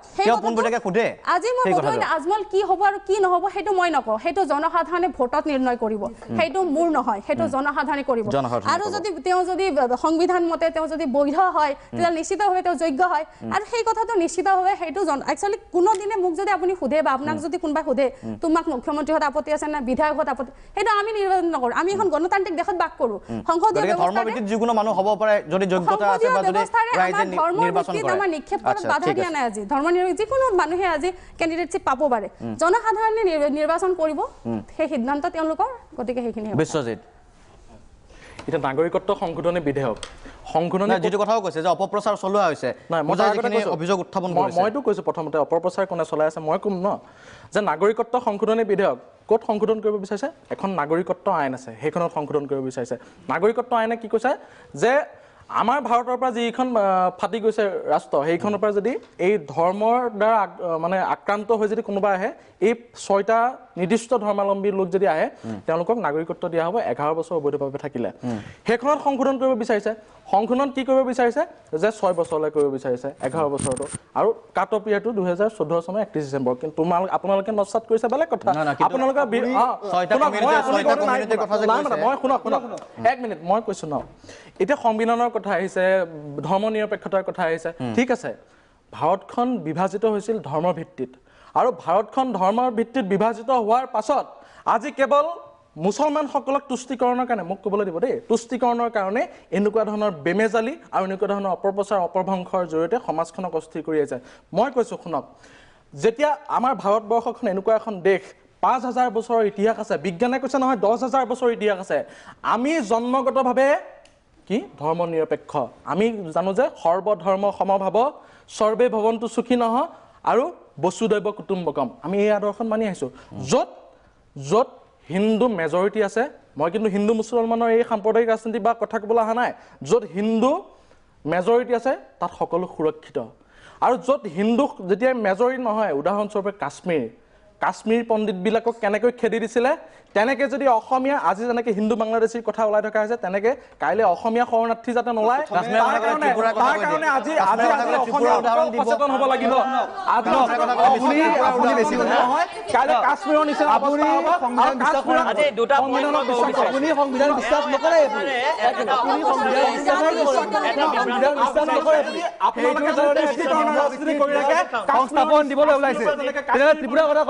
আজি
মই বদৰুদ্দিন আজমল কি হ'ব আৰু কি নহ'ব সেইটো মই নকওঁ সেইটো জনসাধাৰণে ভোটত নিৰ্ণয় কৰিব সেইটো মোৰ নহয় সেইটো জনসাধাৰণে কৰিব আৰু যদি তেওঁ যদি সংবিধান মতে তেওঁ যদি বৈধ হয় তেতিয়া নিশ্চিতভাৱে তেওঁ যোগ্য হয় আৰু সেই কথাটো নিশ্চিতভাৱে সেইটো একচুৱেলি কোনোদিনে মোক যদি আপুনি সোধে বা আপোনাক যদি কোনোবাই সোধে তোমাক মুখ্যমন্ত্ৰী হোৱাত আপত্তি আছে নে বিধায়ক হোৱাত আপত্তি সেইটো আমি নিৰ্বাচন নকৰোঁ আমি এখন গণতান্ত্ৰিক দেশত বাস কৰোঁ সংসদীয়
ধৰ্মভিত্তিক যিকোনো মানুহ হ'ব পাৰে যদি যোগ্যতা আছে বা যদি ৰাইজে নিৰ্বাচন কৰে
আমাৰ নিক্ষেপ কৰাত দিয়া নাই আজি ধৰ্মনিৰপেক্ষ যিকোনো মানুহে আজি কেণ্ডিডেটশ্বিপ পাব পাৰে জনসাধাৰণে নিৰ্বাচন কৰিব সেই সিদ্ধান্ত তেওঁলোকৰ গতিকে সেইখিনি
বিশ্বজিৎ
এতিয়া নাগৰিকত্ব সংশোধনী বিধেয়ক সংশোধনী
যিটো কথাও কৈছে যে অপপ্ৰচাৰ চলোৱা হৈছে
নাই মই
অভিযোগ উত্থাপন কৰিছে
মইতো কৈছোঁ প্ৰথমতে অপপ্ৰচাৰ কোনে চলাই আছে মই ক'ম ন যে নাগৰিকত্ব সংশোধনী বিধেয়ক ক'ত সংশোধন কৰিব বিচাৰিছে এখন নাগৰিকত্ব আইন আছে সেইখনত সংশোধন কৰিব বিচাৰিছে নাগৰিকত্ব আইনে কি কৈছে যে আমাৰ ভাৰতৰ পৰা যিখন ফাটি গৈছে ৰাষ্ট্ৰ সেইখনৰ পৰা যদি এই ধৰ্মৰ দ্বাৰা মানে আক্ৰান্ত হৈ যদি কোনোবা আহে এই 6টা নিৰ্দিষ্ট ধৰ্মাৱলম্বী লোক যদি আহে তেওঁলোকক নাগৰিকত্ব দিয়া হ'ব 11 বছৰ অবৈধভাৱে থাকিলে সেইখনত সংশোধন কৰিব বিচাৰিছে সংশোধন কি কৰিব বিচাৰিছে যে 6 বছৰলৈ কৰিব বিচাৰিছে 11 বছৰটো আৰু কাট অফ ইয়াৰটো 2014 চনৰ 31 ডিচেম্বৰ কিন্তু আপোনালোকে নচাত কৰিছে বেলেগ কথা আপোনালোকে মই শুনক 1 মিনিট মই কৈছোঁ ন এতিয়া সংবিধানৰ কথা আহিছে ধৰ্ম নিৰপেক্ষতাৰ কথা আহিছে ঠিক আছে ভাৰতখন বিভাজিত হৈছিল ধৰ্মৰ ভিত্তিত আৰু ভাৰতখন ধৰ্মৰ ভিত্তিত বিভাজিত হোৱাৰ পাছত আজি কেৱল মুছলমানসকলক তুষ্টিকৰণৰ কাৰণে মোক ক'বলৈ দিব দেই তুষ্টিকৰণৰ কাৰণে এনেকুৱা ধৰণৰ বেমেজালি আৰু এনেকুৱা ধৰণৰ অপপ্ৰচাৰ অপভ্ৰংশৰ জৰিয়তে সমাজখনক অস্থিৰ কৰি আছে মই কৈছোঁ শুনক যেতিয়া আমাৰ ভাৰতবৰ্ষখন এনেকুৱা এখন দেশ 5000 বছৰৰ ইতিহাস আছে বিজ্ঞানে কৈছে নহয় 10000 বছৰৰ ইতিহাস আছে আমি জন্মগতভাৱে কি ধৰ্ম নিৰপেক্ষ আমি জানো যে সৰ্বধৰ্ম সমভাৱ সৰ্বে ভৱন্তু সুখিনঃ আৰু বসুদৈৱ কুটুম্বকম আমি এই আদৰ্শন মানি আহিছোঁ য'ত হিন্দু মেজৰিটি আছে মই কিন্তু হিন্দু মুছলমানৰ এই সাম্প্ৰদায়িক ৰাজনীতি বা কথা ক'বলৈ অহা নাই য'ত হিন্দু মেজৰিটি আছে তাত সকলো সুৰক্ষিত আৰু য'ত হিন্দু যেতিয়া মেজৰিটি নহয় উদাহৰণস্বৰূপে কাশ্মীৰ পণ্ডিতবিলাকক কেনেকৈ খেদি দিছিলে তেনেকে যদি অসমীয়া আজি যেনেকে হিন্দু বাংলাদেশীৰ কথা ওলাই থকা হৈছে তেনেকে কাইলৈ অসমীয়া শৰণাৰ্থী যাতে নোলায় তাৰ কাৰণে আজি সচেতন হ'ব লাগিব কাইলৈ কাশ্মীৰৰ নিচিনা সংবিধান বিশ্বাস নকৰে সংস্থাপন দিবলৈ ওলাইছে ত্ৰিপুৰা কথা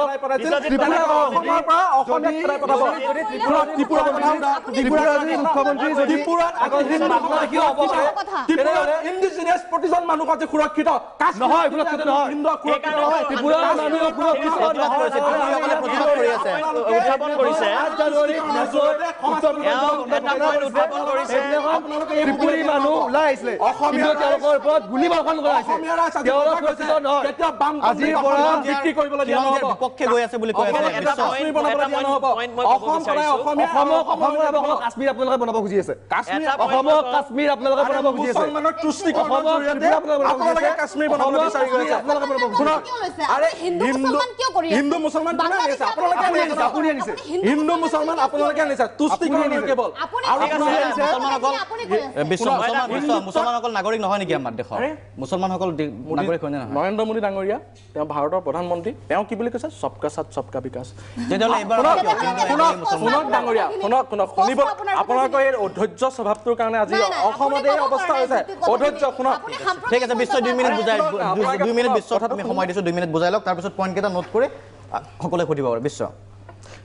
প্ৰতিজন মানুহ আজি সুৰক্ষিত নহয় ত্ৰিপুৰী মানুহ ওলাই আহিছিলে তেওঁলোকৰ ওপৰত গুলী বৰ্ষণ কৰা হৈছে আজিৰ পৰা
বিপক্ষে দিশে গৈ আছে বুলি কৈ আছে
এটা কাশ্মীৰ বনাবলৈ দিয়া নহ'ব অসম সদায় অসমীয়া
কাশ্মীৰ আপোনালোকে বনাব খুজি আছে
কাশ্মীৰ
অসমৰ কাশ্মীৰ আপোনালোকে বনাব খুজি আছে
মুছলমানৰ তুষ্টিকৰণৰ জৰিয়তে আপোনালোকে কাশ্মীৰ বনাব বিচাৰি গৈ আছে শুনক আৰে হিন্দু মুছলমান কোনে আনিছে আপোনালোকে আনিছে
আপুনি আনিছে
হিন্দু মুছলমান আপোনালোকে আনিছে তুষ্টিকৰণৰ কেৱল আৰু
মুছলমানসকল নাগৰিক নহয় নেকি আমাৰ দেশৰ মুছলমানসকল নাগৰিক হয় নে নহয়
নৰেন্দ্ৰ মোদী ডাঙৰীয়া তেওঁ ভাৰতৰ প্ৰধানমন্ত্ৰী তেওঁ কি বুলি কৈছে সবকা সাথ সবকা বিকাশ
তেতিয়াহ'লে এইবাৰ
শুনক ডাঙৰীয়া শুনক শুনিব আপোনালোকৰ এই অধৈৰ্য স্বভাৱটোৰ কাৰণে আজি অসমতে এই অৱস্থা হৈছে অধৈৰ্য শুনক
ঠিক আছে বিশ্ব 2 মিনিট বুজাই 2 মিনিট বিশ্ব তুমি সময় দিছো 2 মিনিট বুজাই লওক তাৰপিছত পইণ্ট কেইটা নোট কৰি সকলোৱে সুধিব পাৰে বিশ্ব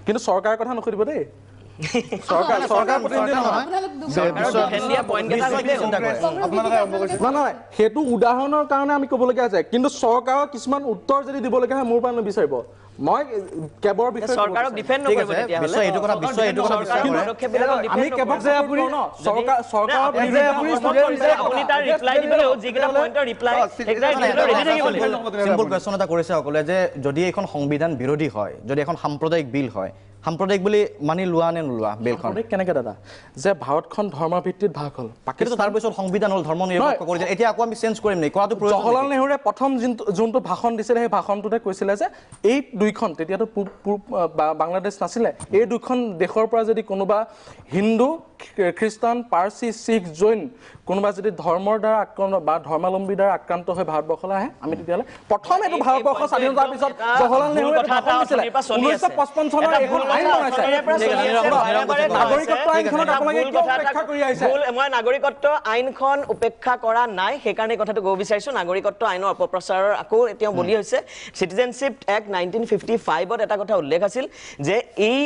কিন্তু চৰকাৰৰ কথা নুসুধিব দেই চৰকাৰ প্ৰতিনিধি নহয় নাই সেইটো উদাহৰণৰ কাৰণে আমি ক'বলগীয়া আছে কিন্তু চৰকাৰৰ কিছুমান উত্তৰ যদি দিবলগীয়া হয় মোৰ পৰা নিবিচাৰিব মই কেৱৰ বিষয়ে
চৰকাৰক ডিফেন্ড নকৰিব তেতিয়াহ'লে
বিশ্ব এইটো কথা
আমি কেৱল যে আপুনি চৰকাৰ
আপুনি তাৰ ৰিপ্লাই দিবলেও যিকেইটা পইণ্টৰ ৰিপ্লাই সেইকেইটা ৰেডি থাকিব লাগিব
সিম্পল কুৱেশ্যন এটা কৰিছে সকলোৱে যে যদি এখন সংবিধান বিৰোধী হয় যদি এখন সাম্প্ৰদায়িক বিল হয় সাম্প্ৰদায়িক বুলি মানি লোৱা নে নোলোৱা বিলখন
কেনেকে দাদা যে ভাৰতখন ধৰ্মৰ ভিত্তিত ভাগ হ'ল
কিন্তু তাৰপিছত সংবিধান হ'ল ধৰ্ম নিৰপেক্ষ কৰিছে এতিয়া আকৌ আমি চেঞ্জ কৰিম নেকি কৰাটো প্ৰয়োজন
জৱাহৰলাল নেহৰুৱে প্ৰথম যোনটো ভাষণ দিছিলে সেই ভাষণটোতে কৈছিলে যে এই দুইখন তেতিয়াতো বাংলাদেশ নাছিলে এই দুইখন দেশৰ পৰা যদি কোনোবা হিন্দু খ্ৰীষ্টান পাৰ্চী শিখ জৈন কোনোবা যদি ধৰ্মৰ দ্বাৰা আক্ৰান্ত বা ধৰ্মাৱলম্বীৰ দ্বাৰা আক্ৰান্ত হৈ ভাৰতবৰ্ষলৈ আহে আমি তেতিয়াহ'লে প্ৰথম এইটো ভাৰতবৰ্ষ স্বাধীনতাৰ পিছত জৱাহৰলাল নেহৰুৱে ভাষণ দিছিলে 1955 চনৰ এখন আইন বনাইছে নাগৰিকত্ব আইনখনত আপোনালোকে কিয় উপেক্ষা কৰি আহিছে
মই নাগৰিকত্ব আইনখন উপেক্ষা কৰা নাই সেইকাৰণে কথাটো ক'ব বিচাৰিছোঁ নাগৰিকত্ব আইনৰ অপপ্ৰচাৰৰ আকৌ এতিয়া বলি হৈছে চিটিজেনশ্বিপ এক্ট 1955ত এটা কথা উল্লেখ আছিল যে এই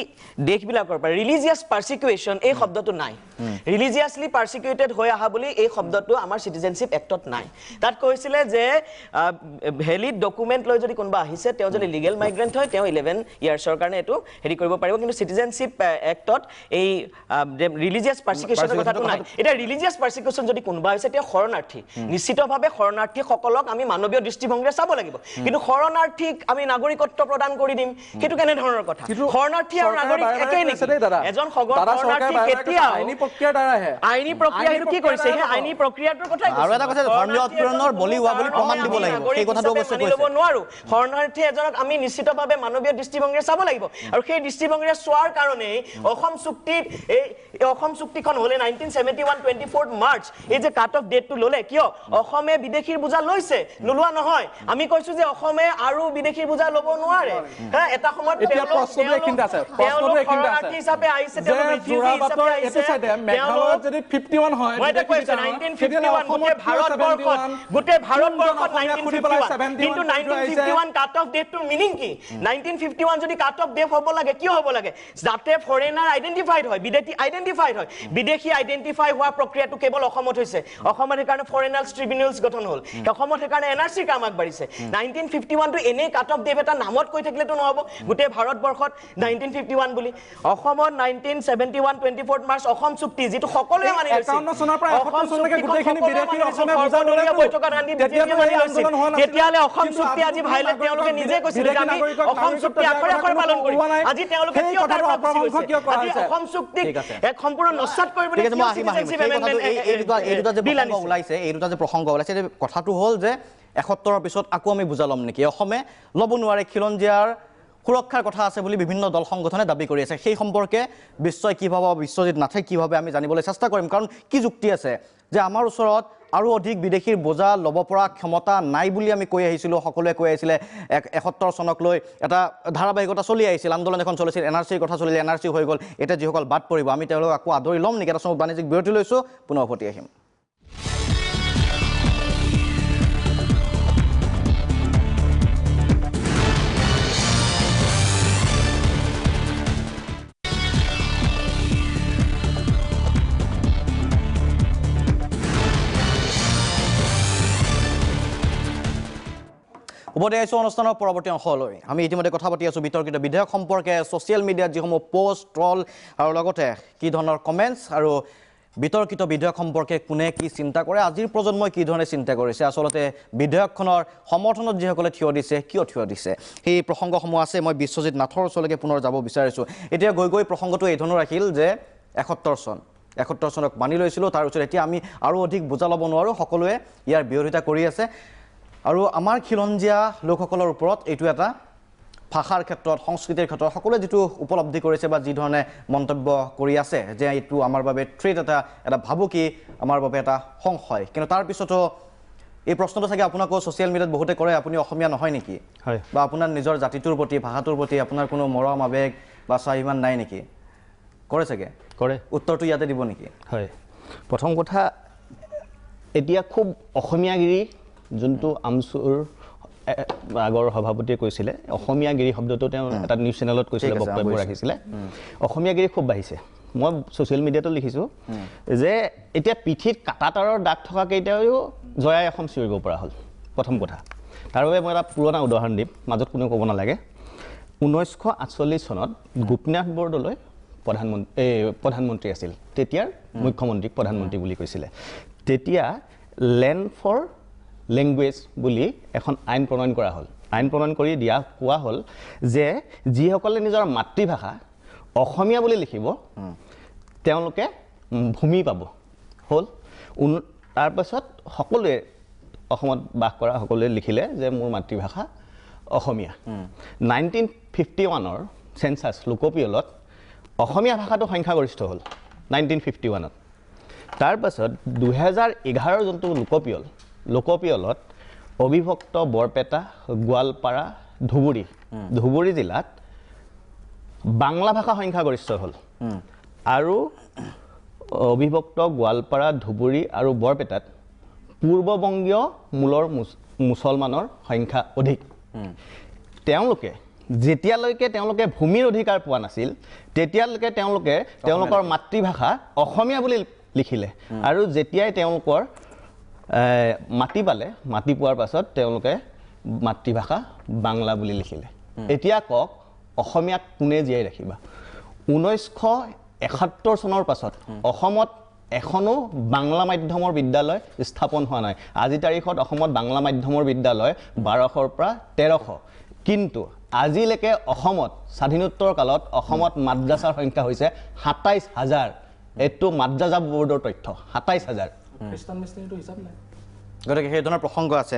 দেশবিলাকৰ পৰা ৰিলিজিয়াছ পাৰ্চিকিউশ্যন এই শব্দটো নাই ৰিলিজিয়াছলি পাৰ্চিকিউটেড হৈ অহা বুলি এই শব্দটো আমাৰ চিটিজেনশ্বিপ এক্টত নাই তাত কৈছিলে যে ভেলিড ডকুমেণ্ট লৈ যদি কোনোবা আহিছে তেওঁ যদি লিগেল মাইগ্ৰেণ্ট হয় তেওঁ 11 ইয়াৰ্ছৰ কাৰণে এইটো হেৰি কৰিব পাৰিব কিন্তু চিটিজেনশ্বিপ এক্টত এই ৰিলিজিয়াছ পাৰ্চিকিউশ্যনৰ কথাটো নাই এটা ৰিলিজিয়াছ পাৰ্চিকিউশ্যন যদি কোনোবা হৈছে তেওঁ শৰণাৰ্থী নিশ্চিতভাৱে শৰণাৰ্থীসকলক আমি মানৱীয় দৃষ্টিভংগীৰে চাব লাগিব কিন্তু শৰণাৰ্থীক আমি নাগৰিকত্ব প্ৰদান কৰি দিম সেইটো কেনে ধৰণৰ কথা শৰণাৰ্থী আৰু নাগৰিক একেই নেকি এজন শৰণাৰ্থী কেতিয়া
আইনী প্ৰক্ৰিয়াৰ দ্বাৰাহে
আইনী প্ৰক্ৰিয়া সেইটো কি কৰিছে সেই আইনী প্ৰক্ৰিয়াটোৰ কথাই
আৰু এটা কথা ধৰ্মীয় উৎপীড়নৰ বলি হোৱা বুলি প্ৰমাণ দিব লাগিব সেই কথাটো অৱশ্যে কৈছে
নোৱাৰো শৰণাৰ্থী এজনক আমি নিশ্চিতভাৱে মানৱীয় দৃষ্টিভংগীৰে চাব লাগিব আৰু সেই দৃষ্টিভংগীৰে চোৱাৰ কাৰণে অসম চুক্তিত এই অসম চুক্তিখন হ'লে 1971 24 মাৰ্চ এই যে কাট অফ ডেটটো ল'লে কিয় অসমে বিদেশীৰ বোজা লৈছে নোলোৱা নহয় আমি কৈছো যে অসমে আৰু বিদেশীৰ বোজা ল'ব নোৱাৰে হ্যাঁ এটা সময়ত
এতিয়া প্ৰশ্নটো এইখিনিতে আছে
শৰণাৰ্থী হিচাপে আহিছে
যে যোৰাবাটৰ এইটো চাইডে মেঘালয়ত যদি 51 হয়
মই এটা কৈছো 1951 গোটেই ভাৰতবৰ্ষত 1951 কিন্তু 1951 কাট অফ ডেটটোৰ মিনিং কি 1951 যদি কাট অফ ডেট হ'ব লাগে কিয় হ'ব লাগে যাতে ফৰেনাৰ আইডেন্টিফাইড হয় বিদেশী আইডেন্টিফাইড হয় বিদেশী আইডেন্টিফাই হোৱা প্ৰক্ৰিয়াটো কেৱল অসমত হৈছে অসমত সেইকাৰণে ফৰেনাৰ্ছ ট্ৰিবিউনেলছ গঠন হ'ল অসমত সেইকাৰণে এনআৰচি কাম আগবাঢ়িছে 1951 টো এনে কাট অফ ডেট এটা নামত কৈ থাকিলেতো নহ'ব গোটেই ভাৰতবৰ্ষত 1951 বুলি অসমত 1971 24 মাৰ্চ অসম চুক্তি যেটো সকলোৱে মানি লৈছে
51 চনৰ পৰা 71 চনলৈকে গোটেইখিনি বিদেশী অসমে বুজা ল'লে
বৈঠকত আনি তেতিয়ালে অসম চুক্তি আজি ভাইলেট তেওঁলোকে নিজে কৈছিল যে আমি অসম চুক্তি আখৰে আখৰে পালন কৰিম আজি তেওঁলোকে কিয় কথাটো অপৰাংশ কিয় কৰা হৈছে অসম চুক্তি এক সম্পূৰ্ণ নস্যাৎ কৰিবলৈ
এই দুটা যে প্ৰসংগ ওলাইছে এই দুটা যে প্ৰসংগ ওলাইছে কথাটো হ'ল যে 71ৰ পিছত আকৌ আমি বুজা ল'ম নেকি অসমে ল'ব নোৱাৰে খিলঞ্জীয়াৰ সুৰক্ষাৰ কথা আছে বুলি বিভিন্ন দল সংগঠনে দাবী কৰি আছে সেই সম্পৰ্কে বিশ্বই কি ভাবে বিশ্বজিৎ নাথে কি ভাবে আমি জানিবলৈ চেষ্টা কৰিম কাৰণ কি যুক্তি আছে যে আমাৰ ওচৰত আৰু অধিক বিদেশীৰ বোজা ল'ব পৰা ক্ষমতা নাই বুলি আমি কৈ আহিছিলোঁ সকলোৱে কৈ আহিছিলে 71 চনক লৈ এটা ধাৰাবাহিকতা চলি আহিছিল আন্দোলন এখন চলিছিল এনআৰচিৰ কথা চলিলে এনআৰচি হৈ গ'ল এতিয়া যিসকল বাদ পৰিব আমি তেওঁলোকক আকৌ আদৰি ল'ম নেকি এটা সময় বাণিজ্যিক বিৰতি লৈছোঁ পুনৰ উভতি আহিম উভতি আহিছোঁ অনুষ্ঠানৰ পৰৱৰ্তী অংশলৈ আমি ইতিমধ্যে কথা পাতি আছোঁ বিতৰ্কিত বিধেয়ক সম্পৰ্কে ছ'চিয়েল মিডিয়াত যিসমূহ পোষ্ট ট্ৰল আৰু লগতে কি ধৰণৰ কমেণ্টছ আৰু বিতৰ্কিত বিধেয়ক সম্পৰ্কে কোনে কি চিন্তা কৰে, আজিৰ প্ৰজন্মই কি ধৰণে চিন্তা কৰিছে, আচলতে বিধেয়কখনৰ সমৰ্থনত যিসকলে থিয় দিছে কিয় থিয় দিছে, সেই প্ৰসংগসমূহ আছে। মই বিশ্বজিৎ নাথৰ ওচৰলৈকে পুনৰ যাব বিচাৰিছোঁ। এতিয়া গৈ প্ৰসংগটো এই ধৰণৰ ৰাখিল যে ৭১ চনক মানি লৈছিলোঁ, তাৰ পিছত এতিয়া আমি আৰু অধিক বুজা ল'ব নোৱাৰোঁ, সকলোৱে ইয়াৰ বিৰোধিতা কৰি আছে। আৰু আমাৰ খিলঞ্জীয়া লোকসকলৰ ওপৰত এইটো এটা ভাষাৰ ক্ষেত্ৰত, সংস্কৃতিৰ ক্ষেত্ৰত সকলোৱে যিটো উপলব্ধি কৰিছে বা যি ধৰণে মন্তব্য কৰি আছে যে এইটো আমাৰ বাবে থ্ৰেট, এটা ভাবুকি, আমাৰ বাবে এটা সংশয়। কিন্তু তাৰ পিছতো এই প্ৰশ্নটো চাগে আপোনাকো ছ'চিয়েল মিডিয়াত বহুতে কৰে, আপুনি অসমীয়া নহয় নেকি,
হয়,
বা আপোনাৰ নিজৰ জাতিটোৰ প্ৰতি, ভাষাটোৰ প্ৰতি আপোনাৰ কোনো মৰম আৱেগ বা স্বাভিমান নাই নেকি, কৰে চাগে?
কৰে।
উত্তৰটো ইয়াতে দিব নেকি?
হয়, প্ৰথম কথা, এতিয়া খুব অসমীয়াগিৰি, যোনটো আমচুৰ আগৰ সভাপতিয়ে কৈছিলে, অসমীয়াগিৰি শব্দটো তেওঁ এটা নিউজ চেনেলত কৈছিলে, বক্তব্য ৰাখিছিলে। অসমীয়াগিৰি খুব বাঢ়িছে। মই ছ'চিয়েল মিডিয়াতো লিখিছোঁ যে এতিয়া পিঠিত কাটাতাৰৰ দাগ থকা কেইটাও জয়াই অসম চিঞৰিব পৰা হ'ল, প্ৰথম কথা। তাৰ বাবে মই এটা পুৰণা উদাহৰণ দিম, মাজত কোনেও ক'ব নালাগে। 1948 চনত গোপীনাথ বৰদলৈ প্ৰধানমন্ত্ৰী আছিল, তেতিয়াৰ মুখ্যমন্ত্ৰীক প্ৰধানমন্ত্ৰী বুলি কৈছিলে। তেতিয়া লেণ্ড ফৰ লেংগুৱেজ বুলি এখন আইন প্ৰণয়ন কৰা হ'ল। আইন প্ৰণয়ন কৰি কোৱা হ'ল যে যিসকলে নিজৰ মাতৃভাষা অসমীয়া বুলি লিখিব তেওঁলোকে ভূমি পাব হ'ল। তাৰপাছত সকলোৱে অসমত বাস কৰা সকলোৱে লিখিলে যে মোৰ মাতৃভাষা অসমীয়া। 1951 চেঞ্চাছ লোকপিয়লত অসমীয়া ভাষাটো সংখ্যাগৰিষ্ঠ হ'ল 1951ত। তাৰপাছত 2011 যোনটো লোকপিয়লত অবিভক্ত বৰপেটা, গোৱালপাৰা, ধুবুৰী জিলাত বাংলা ভাষা সংখ্যাগৰিষ্ঠ হ'ল। আৰু অবিভক্ত গোৱালপাৰা, ধুবুৰী আৰু বৰপেটাত পূৰ্ববংগীয় মূলৰ মুছলমানৰ সংখ্যা অধিক। যেতিয়ালৈকে তেওঁলোকে ভূমিৰ অধিকাৰ পোৱা নাছিল, তেতিয়ালৈকে তেওঁলোকৰ মাতৃভাষা অসমীয়া বুলি লিখিলে। আৰু যেতিয়াই তেওঁলোকৰ মাটি পালে, মাটি পোৱাৰ পাছত তেওঁলোকে মাতৃভাষা বাংলা বুলি লিখিলে। এতিয়া কওক, অসমীয়াক কোনে জীয়াই ৰাখিবা? 1971 চনৰ পাছত অসমত এখনো বাংলা মাধ্যমৰ বিদ্যালয় স্থাপন হোৱা নাই। আজি তাৰিখত অসমত বাংলা মাধ্যমৰ বিদ্যালয় 1200ৰ পৰা 1300, কিন্তু আজিলৈকে অসমত স্বাধীনোত্তৰ কালত অসমত মাদ্ৰাছাৰ সংখ্যা হৈছে 27,000। এইটো মাদ্ৰাজা বোৰ্ডৰ তথ্য, 27,000।
গতিকে সেই ধৰণৰ প্ৰসংগ আছে।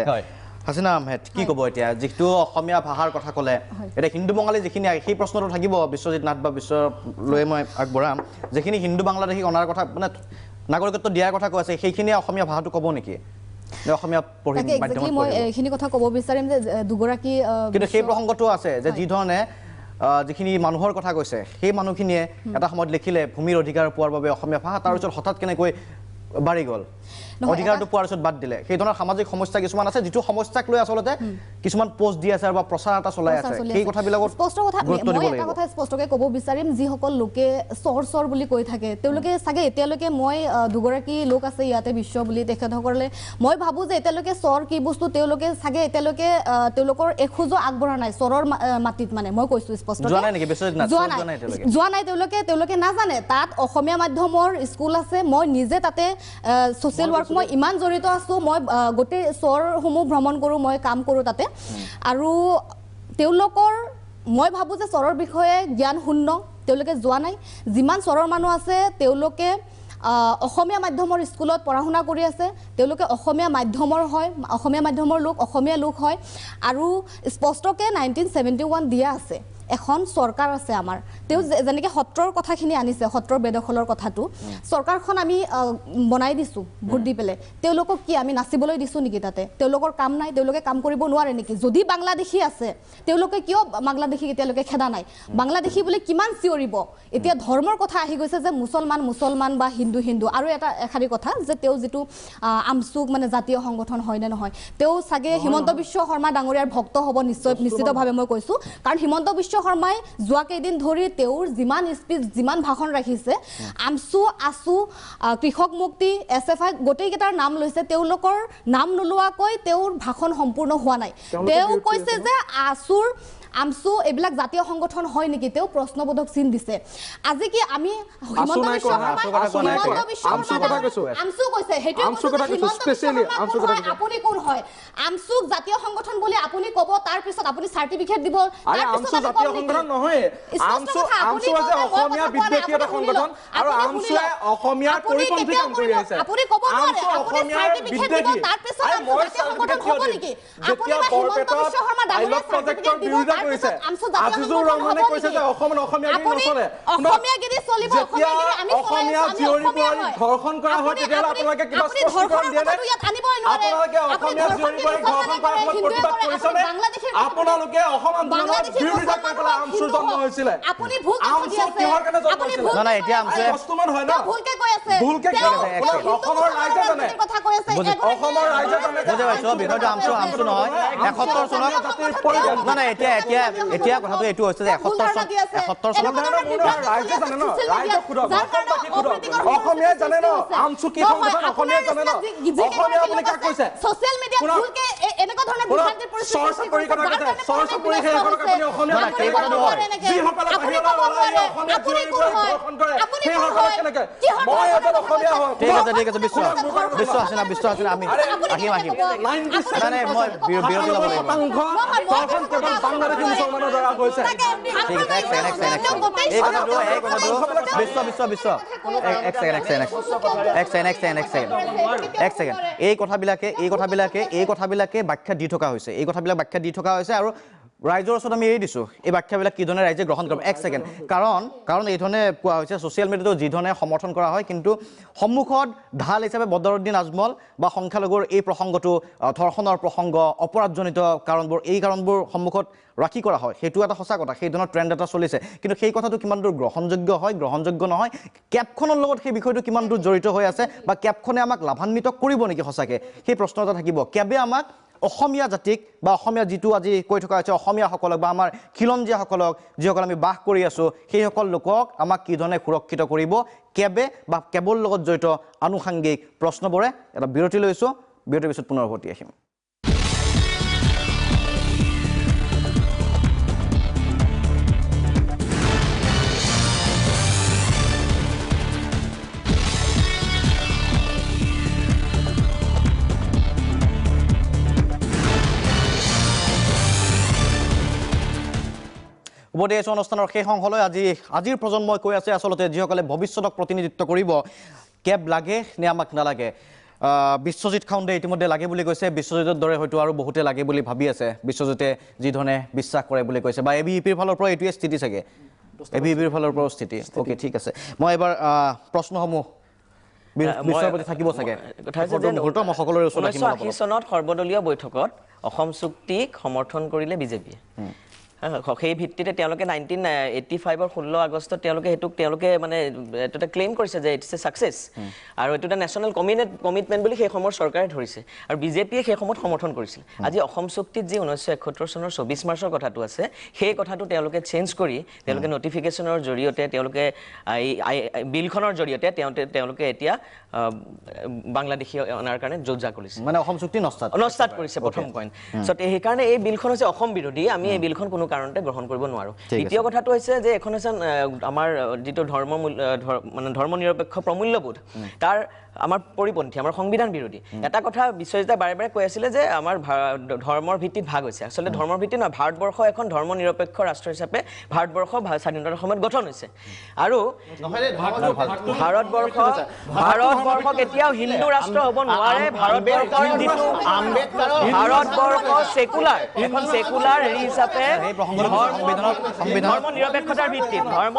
হাছিনা আহমেদ, কি ক'ব এতিয়া? যিটো অসমীয়া ভাষাৰ কথা ক'লে, এতিয়া হিন্দু বঙালী যিখিনি সেই প্ৰশ্নটো থাকিব বিশ্বজিৎ নাথ বা বিশ্বলৈ মই আগবঢ়াম, যিখিনি হিন্দু বাংলাদেশী অনাৰ কথা, মানে নাগৰিকত্ব দিয়াৰ কথা কৈ আছে, সেইখিনিয়ে অসমীয়া ভাষাটো ক'ব নেকি? অসমীয়া পঢ়ি মাধ্যমত
মই এইখিনি কথা ক'ব বিচাৰিম যে দুগৰাকী,
কিন্তু সেই প্ৰসংগটো আছে যে যি ধৰণে যিখিনি মানুহৰ কথা কৈছে, সেই মানুহখিনিয়ে এটা সময়ত লিখিলে ভূমিৰ অধিকাৰ পোৱাৰ বাবে অসমীয়া ভাষা, তাৰ পিছত হঠাৎ কেনেকৈ বাঢ়ি গ'ল, অধিকাৰটো পোৱাৰ পিছত বাদ দিলে। সেই ধৰণৰ সামাজিক সমস্যা কিছুমান আছে, যিটো সমস্যাক লৈ আচলতে কিছুমান পোষ্ট দি আছে বা প্ৰচাৰ এটা চলাই আছে। সেই কথাবিলাকত
স্পষ্ট কথা, মই এটা কথা স্পষ্টকৈ ক'ব বিচাৰিম, যিসকল লোকে চৰ বুলি কৈ থাকে, তেওঁলোকে চাগে এতিয়ালৈকে, মই দুগৰাকী লোক আছে ইয়াতে বিশ্ব বুলি, তেখেতসকলে মই ভাবোঁ যে এতিয়ালৈকে চৰ কি বস্তু তেওঁলোকে চাগে এতিয়ালৈকে তেওঁলোকৰ এখোজো আগবঢ়া নাই চৰৰ মাটিত। মানে মই কৈছোঁ স্পষ্ট, যোৱা নাই তেওঁলোকে নাজানে। তাত অসমীয়া মাধ্যমৰ স্কুল আছে, মই নিজে তাতে ছ'চিয়েল ৱৰ্ক, মই ইমান জড়িত আছোঁ, মই গোটেই চৰসমূহ ভ্ৰমণ কৰোঁ, মই কাম কৰোঁ তাতে। আৰু তেওঁলোকৰ, মই ভাবোঁ যে চৰৰ বিষয়ে জ্ঞান শূন্য, তেওঁলোকে যোৱা নাই। যিমান চৰৰ মানুহ আছে তেওঁলোকে অসমীয়া মাধ্যমৰ স্কুলত পঢ়া শুনা কৰি আছে, তেওঁলোকে অসমীয়া মাধ্যমৰ হয়, অসমীয়া মাধ্যমৰ লোক, অসমীয়া লোক হয়। আৰু স্পষ্টকৈ 1971 দিয়া আছে, এখন চৰকাৰ আছে আমাৰ। তেওঁ যেনেকৈ সত্ৰৰ কথাখিনি আনিছে, সত্ৰৰ বেদখলৰ কথাটো, চৰকাৰখন আমি বনাই দিছোঁ ভোট দি পেলাই, তেওঁলোকক কি আমি নাচিবলৈ দিছোঁ নেকি তাতে? তেওঁলোকৰ কাম নাই, তেওঁলোকে কাম কৰিব নোৱাৰে নেকি? যদি বাংলাদেশী আছে, তেওঁলোকে কিয় বাংলাদেশীক এতিয়ালৈকে খেদা নাই? বাংলাদেশী বুলি কিমান চিঞৰিব? এতিয়া ধৰ্মৰ কথা আহি গৈছে যে মুছলমান বা হিন্দু। আৰু এটা এষাৰি কথা যে তেওঁ যিটো আমচুক, মানে জাতীয় সংগঠন হয় নে নহয়, তেওঁ চাগে হিমন্ত বিশ্ব শৰ্মা ডাঙৰীয়াৰ ভক্ত হ'ব নিশ্চিতভাৱে, মই কৈছোঁ। কাৰণ হিমন্ত বিশ্ব শৰ্মাই যোৱা কেইদিন ধৰি তেওঁৰ যিমান স্পীচ, যিমান ভাষণ ৰাখিছে, আমচু, আচু, কৃষক মুক্তি, SFI গোটেইকেইটাৰ নাম লৈছে। তেওঁলোকৰ নাম নোলোৱাকৈ তেওঁৰ ভাষণ সম্পূৰ্ণ হোৱা নাই। তেওঁ কৈছে যে আমছু এইবিলাক জাতীয় সংগঠন হয় নেকি তেওঁ প্ৰশ্নবোধক চিন দিছে আজি কি আমি হিমন্ত বিশ্ব আমছু কৈছে সেইটো আপুনি কোন হয় আমছুক জাতীয় সংগঠন বুলি আপুনি ক'ব তাৰ পিছত আপুনি সাৰ্টিফিকেট দিব
আমছু জাতীয় সংগঠন নহয় আমছু আছে অসমীয়া বিদ্বেষী এটা সংগঠন আৰু আমছুৱে অসমীয়াৰ পৰিপন্থী কাম কৰি আছে
আপুনি ক'ব নোৱাৰে আপুনি সাৰ্টিফিকেট দিব তাৰ পিছত
মই
জাতীয় সংগঠন হ'ব নেকি আপুনি
যেতিয়া বৰপেটত আইলট প্ৰজেক্টৰ বিৰোধিতা কৰিছে আজিজুৰ ৰহমানে কৈছে যে অসমত অসমীয়াগিৰি নচলে যেতিয়া অসমীয়া জীয়ৰী বোৱাৰী ধৰ্ষণ কৰা হয় তেতিয়াহ'লে আপোনালোকে কিবা স্পষ্টীকৰণ দিয়ে নে আপোনালোকে অসমীয়া জীয়ৰী বোৱাৰী ধৰ্ষণ কৰাৰ সময়ত প্ৰতিবাদ কৰিছেনে আপোনালোকে অসম আন্দোলনৰ বিৰোধিতা কৰি পেলাই আমছুৰ জন্ম হৈছিলে আমছু কিহৰ কাৰণে জন্ম হৈছিলে
নাই এতিয়া আমছুৱে
বস্তুমান হয় ন
ভুলকে কৈ আছে
ভুলকে অসমৰ ৰাইজে জানে অসমৰ ৰাইজে জানে
বুজি পাইছো বিষয়টো আমছু নহয় 71 চনত নাই এতিয়া কথাটো এইটো হৈছে যে 71 চনত
ৰাইজে জানে ন ৰাইজক সোধক অসমীয়াই জানে ন আমছু কি সংগঠন অসমীয়াই জানে ন অসমীয়া আপুনি কাক কৈছে
সোশ্যাল মিডিয়া ভুলকে এনেকুৱা ধৰণৰ বিভ্ৰান্তিৰ পৰিস্থিতি
চৰ্চা কৰি কথা কৈছে চৰ্চা কৰি সেই এখনক আপুনি অসমীয়া
সেই কথাটো হয়
যিসকলে বাহিৰৰ ওলাই অসমীয়া জীয়ৰী বোৱাৰী ধৰ্ষণ কৰে সেইসকলে কেনেকে মই এজন অসমীয়া হয়
ঠিক আছে বিশ্ব আছে না আমি আহিম নাই মই বিৰতি ল'ব লাগিব
ধৰ্ষণ কেৱল বাংলাদেশী মুছলমানৰ দ্বাৰা হৈছে
ঠিক আছে এই কথাটো বিশ্ব এক ছেকেণ্ড এই কথাবিলাকে ব্যাখ্যা দি থকা হৈছে আৰু ৰাইজৰ ওচৰত আমি এৰি দিছোঁ এই ব্যাখ্যাবিলাক কি ধৰণে ৰাইজে গ্ৰহণ কৰিব এক ছেকেণ্ড কাৰণ এই ধৰণে কোৱা হৈছে ছ'চিয়েল মিডিয়াতো যি ধৰণে সমৰ্থন কৰা হয় কিন্তু সন্মুখত ঢাল হিচাপে বদৰুদ্দিন আজমল বা সংখ্যালঘুৰ এই প্ৰসংগটো ধৰ্ষণৰ প্ৰসংগ অপৰাধজনিত কাৰণবোৰ সন্মুখত ৰাখি কৰা হয় সেইটো এটা সঁচা কথা সেই ধৰণৰ ট্ৰেণ্ড এটা চলিছে কিন্তু সেই কথাটো কিমান দূৰ গ্ৰহণযোগ্য নহয় কেবখনৰ লগত সেই বিষয়টো কিমান দূৰ জড়িত হৈ আছে বা কেবখনে আমাক লাভান্বিত কৰিব নেকি সঁচাকৈ সেই প্ৰশ্ন এটা থাকিব কেবে আমাক অসমীয়া জাতিক বা অসমীয়া যিটো আজি কৈ থকা হৈছে অসমীয়াসকলক বা আমাৰ খিলঞ্জীয়াসকলক যিসকল আমি বাস কৰি আছোঁ সেইসকল লোকক আমাক কি ধৰণে সুৰক্ষিত কৰিব কেবে বা কেবৰ লগত জড়িত আনুষাংগিক প্ৰশ্নবোৰে এটা বিৰতি লৈছোঁ বিৰতিৰ পিছত পুনৰ উভতি আহিম উপদেশ অনুষ্ঠানৰ শেষ অংশলৈ আজিৰ প্ৰজন্মই কৈ আছে আচলতে যিসকলে ভৱিষ্যতক প্ৰতিনিধিত্ব কৰিব কেব লাগে নে আমাক নালাগে বিশ্বজিৎ খাউণ্ডে ইতিমধ্যে লাগে বুলি কৈছে বিশ্বজিতৰ দৰে হয়তো আৰু বহুতে লাগে বুলি ভাবি আছে বিশ্বজিতে যি ধৰণে বিশ্বাস কৰে বুলি কৈছে বা এবিভিপিৰ ফালৰ পৰা এইটোৱে স্থিতি চাগে এবিভিপিৰ ফালৰ পৰাও স্থিতি ওকে ঠিক আছে মই এবাৰ প্ৰশ্নসমূহ বিশ্বৰ প্ৰতি থাকিব চাগে মই সকলোৰে ওচৰত
1980 চনত সৰ্বদলীয় বৈঠকত অসম চুক্তিক সমৰ্থন কৰিলে বিজেপিয়ে সেই ভিত্তিতে তেওঁলোকে 1985 16 আগষ্টত তেওঁলোকে মানে এটা ক্লেইম কৰিছে যে ইটছ এ সাকসেস আৰু এটা নেশ্যনেল কমিটমেন্ট বুলি সেই সময়ৰ চৰকাৰে ধৰিছে আৰু বিজেপিয়ে সেই সময়ত সমৰ্থন কৰিছিল আজি অসম চুক্তিত যি 1971 চনৰ 24 মাৰ্চৰ কথাটো আছে সেই কথাটো তেওঁলোকে চেঞ্জ কৰি তেওঁলোকে নটিফিকেশনৰ জৰিয়তে তেওঁলোকে বিলখনৰ জৰিয়তে তেওঁলোকে এতিয়া বাংলাদেশী অনাৰ কাৰণে যোজা কৰিছে
মানে অসম চুক্তি নস্তাত
কৰিছে প্ৰথম পইণ্ট সো এই কাৰণে এই বিলখন হৈছে অসম বিৰোধী আমি এই বিলখন কোনো কাৰণতে গ্ৰহণ কৰিব নোৱাৰো দ্বিতীয় কথাটো হৈছে যে এখন হৈছে আমাৰ যিটো ধৰ্ম নিৰপেক্ষ প্ৰমূল্যবোধ তাৰ আমাৰ পৰিপন্থী আমাৰ সংবিধান বিৰোধী এটা কথা বিশ্বজিতে বাৰে বাৰে কৈ আছিল যে আমাৰ ধৰ্মৰ ভিত্তিত ভাগ হৈছে আসলে ধৰ্মৰ ভিত্তি নহয় ভাৰতবৰ্ষ এখন ধৰ্ম নিৰপেক্ষ ৰাষ্ট্ৰ হিচাপে ভাৰতবৰ্ষ স্বাধীনতাৰ সময়ত গঠন হৈছে আৰু ভাৰতবৰ্ষ কেতিয়াও হিন্দু ৰাষ্ট্ৰ হ'ব নোৱাৰে ভাৰতবৰ্ষ সেকুলাৰ এখন সেকুলাৰ হেৰি হিচাপে ধৰ্ম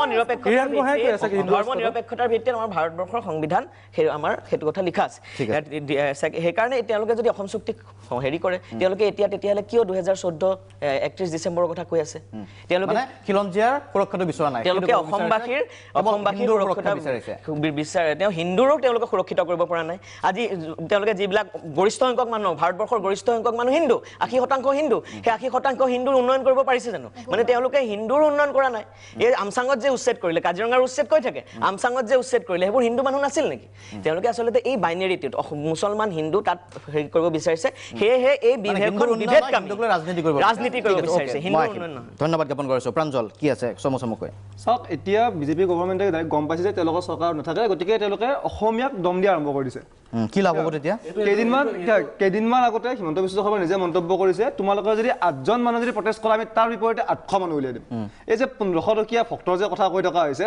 নিৰপেক্ষতাৰ ভিত্তিত আমাৰ ভাৰতবৰ্ষৰ সংবিধান আমাৰ সেইটো কথা লিখা আছে সেইকাৰণে তেওঁলোকে যদি অসম চুক্তিক হেৰি কৰে তেওঁলোকে তেতিয়াহ'লে কিয় 2014 31 ডিচেম্বৰৰ কথা কৈ আছে তেওঁলোকে
খিলঞ্জীয়াৰ সুৰক্ষাটো বিচৰা নাই
তেওঁলোকে অসমবাসীৰ সুৰক্ষা বিচাৰে তেওঁ হিন্দুৰো তেওঁলোকে সুৰক্ষিত কৰিব পৰা নাই আজি তেওঁলোকে যিবিলাক গৰিষ্ঠ সংখ্যক মানুহ ভাৰতবৰ্ষৰ গৰিষ্ঠ সংখ্যক মানুহ হিন্দু 80% হিন্দু সেই 80% হিন্দুৰ উন্নয়ন কৰিব পাৰিছে জানো মানে তেওঁলোকে হিন্দুৰ উন্নয়ন কৰা নাই এই আমচাঙত যে উচ্ছেদ কৰিলে কাজিৰঙাৰ উচ্ছেদ কৈ থাকে আমচাঙত যে উচ্ছেদ কৰিলে সেইবোৰ হিন্দু মানুহ নাছিল নেকি তেওঁলোকে আচলতে এই বাইনেৰিটিত মুছলমান হিন্দু তাত হেৰি কৰিব বিচাৰিছে সেয়েহে এই বিভেদখন ৰাজনীতি কৰিব বিচাৰিছে হিন্দু উন্নয়ন নহয়
ধন্যবাদ জ্ঞাপন কৰিছোঁ প্ৰাঞ্জল কি আছে চমুকৈ
চাওক এতিয়া বিজেপি গভৰ্ণমেণ্টে গম পাইছে যে তেওঁলোকৰ চৰকাৰ নাথাকে গতিকে তেওঁলোকে অসমীয়াক দম দিয়া আৰম্ভ কৰি দিছে
কি লাভ হ'ব তেতিয়া
কেইদিনমান আগতে হিমন্ত বিশ্ব শৰ্মাই নিজে মন্তব্য কৰিছে তোমালোকে যদি 8জন মানুহ যদি প্ৰটেষ্ট কৰা আমি তাৰ বিপৰীতে 800 মানুহ উলিয়াই দিম এই যে 1500 টকীয়া ভক্তৰ যে কথা কৈ থকা হৈছে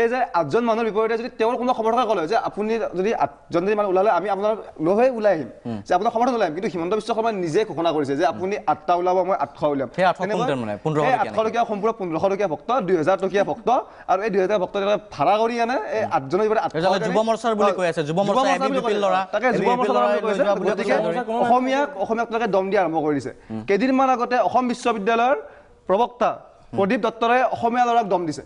এই যে 8জন মানুহৰ বিপৰীতে যদি তেওঁৰ কোনো সমৰ্থকে ক'লে যে আপুনি যদি 8জন যদি মানুহ ওলালে আমি আপোনাৰ লৈ হৈ ওলাই আহিম যে আপোনাৰ সমৰ্থন ওলাই আহিম কিন্তু হিমন্ত বিশ্ব শৰ্মাই নিজে ঘোষণা কৰিছে যে আপুনি 8টা ওলাব মই 800 উলিয়াম 800 টকীয়া সম্পূৰ্ণ 1500 টকীয়া ভক্ত 2000 টকীয়া ভক্ত আৰু এই 2000 ভক্ত ভাড়া কৰি আনে এই 8জনৰ বিপৰীতে 800
যুৱ মৰ্চাৰ বুলি কৈ আছে যুৱ মৰ্চা এবিপিৰ ল'ৰা
তাকে যুৱ মৰ্চাৰ কৈছে গতিকে অসমীয়াক তেওঁলোকে দম দিয়া আৰম্ভ কৰি দিছে কেইদিনমান আগতে অসম বিশ্ববিদ্যালয়ৰ প্ৰবক্তা প্ৰদীপ দত্তৰে অসমীয়া ল'ৰাক দম দিছে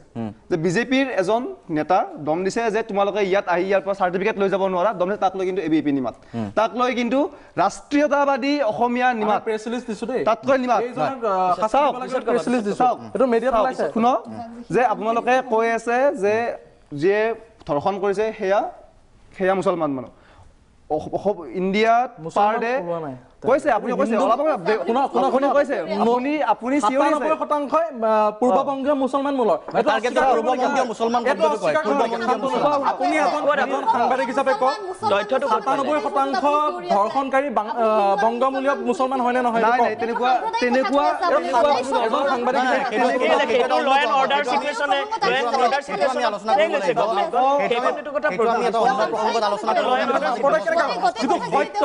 যে বিজেপিৰ এজন নেতা দম দিছে যে তোমালোকে ইয়াত আহি ইয়াৰ পৰা চাৰ্টিফিকেট লৈ যাব নোৱাৰা দম দিছে তাক লৈ কিন্তু এবিপি নিমাত তাক লৈ কিন্তু ৰাষ্ট্ৰীয়তাবাদী অসমীয়া নিমাত
প্ৰেছ ৰিলিজ দিছো দেই
তাতকৈ নিমাত
প্ৰেছ ৰিলিজ দিছো এইটো মিডিয়াত ওলাইছে
শুনো যে আপোনালোকে কৈ আছে যে যিয়ে ধৰ্ষণ কৰিছে সেয়া মুছলমান মানুহ ইণ্ডিয়াত পাৰ ডে কৈছে আপুনি কৈছে অলপ শুনা কৈছে আপুনি চিঞৰি আছে
97% পূৰ্ববংগীয় মুছলমান মূলৰ
পূৰ্ববংগীয় মুছলমান শব্দটো কয়
আপুনি এজন সাংবাদিক হিচাপে কওক 97% ধৰ্ষণকাৰী বংগমূলীয় মুছলমান হয়নে নহয়
নাই তেনেকুৱা
এজন সাংবাদিক যিটো সত্য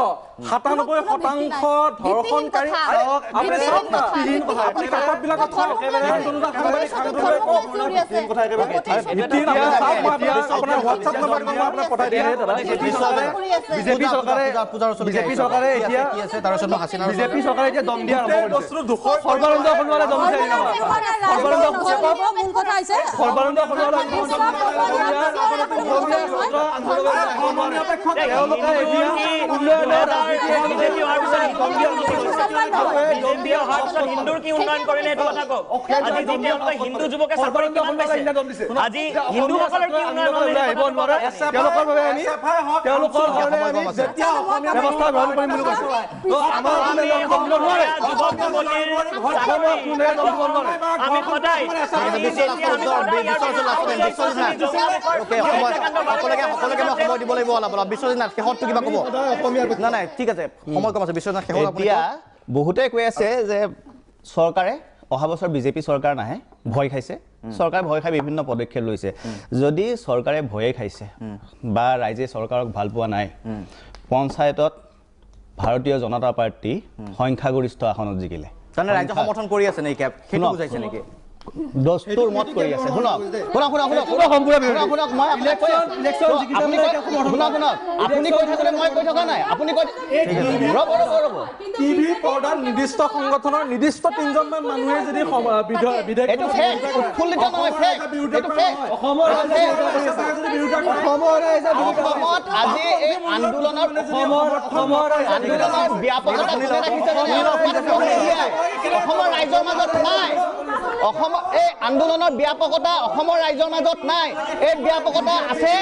97% ধৰ্ষণকাৰী আপুনি কাকতবিলাকত
বিজেপি চৰকাৰে এতিয়া দম দিয়া সৰ্বানন্দ সোণোৱালে দম দিছে সৰ্বানন্দ
হিন্দুৰ কি উন্নয়ন কৰিলে এইটো কথা কওক আজি হিন্দু যুৱকে চাকৰি কিমান পাইছে আজি হিন্দুসকলৰ কি উন্নয়ন হ'লে
তেওঁলোকৰ বাবে আমি তেওঁলোকৰ কাৰণে আমি যেতিয়া অসমীয়া ব্যৱস্থা গ্ৰহণ কৰিম বুলি কৈছো আমাৰ
আমি সদায়
সকলোকে মই সময় দিব লাগিব অলপ বিশ্বজিৎ শেষতটো কিবা ক'ব নাই ঠিক আছে সময় কম আছে বিশ্বজিৎ শেষত
এতিয়া বহুতে কৈ আছে যে চৰকাৰে অহা বছৰ বিজেপি চৰকাৰ নাহে ভয় খাইছে চৰকাৰে ভয় খাই বিভিন্ন পদক্ষেপ লৈছে যদি চৰকাৰে ভয়ে খাইছে বা ৰাইজে চৰকাৰক ভাল পোৱা নাই পঞ্চায়তত ভাৰতীয় জনতা পাৰ্টি সংখ্যাগৰিষ্ঠ আসনত জিকিলে
তাৰমানে ৰাইজে সমৰ্থন কৰি আছে নেকি সেইটো বুজাইছে নেকি
দস্তুৰ মত কৰি আছে শুনক আপুনি কৈ থাকিলে মই কৈ থকা নাই আপুনি কৈ
টিভি পৰ্দাত নিৰ্দিষ্ট সংগঠনৰ নিৰ্দিষ্ট 3জনমান মানুহে যদি
অসমত আজি এই আন্দোলনৰ ব্যাপকতা অসমৰ ৰাইজৰ মাজত নাই অসমৰ এই আন্দোলনৰ ব্যাপকতা অসমৰ ৰাইজৰ মাজত নাই এই ব্যাপকতা আছে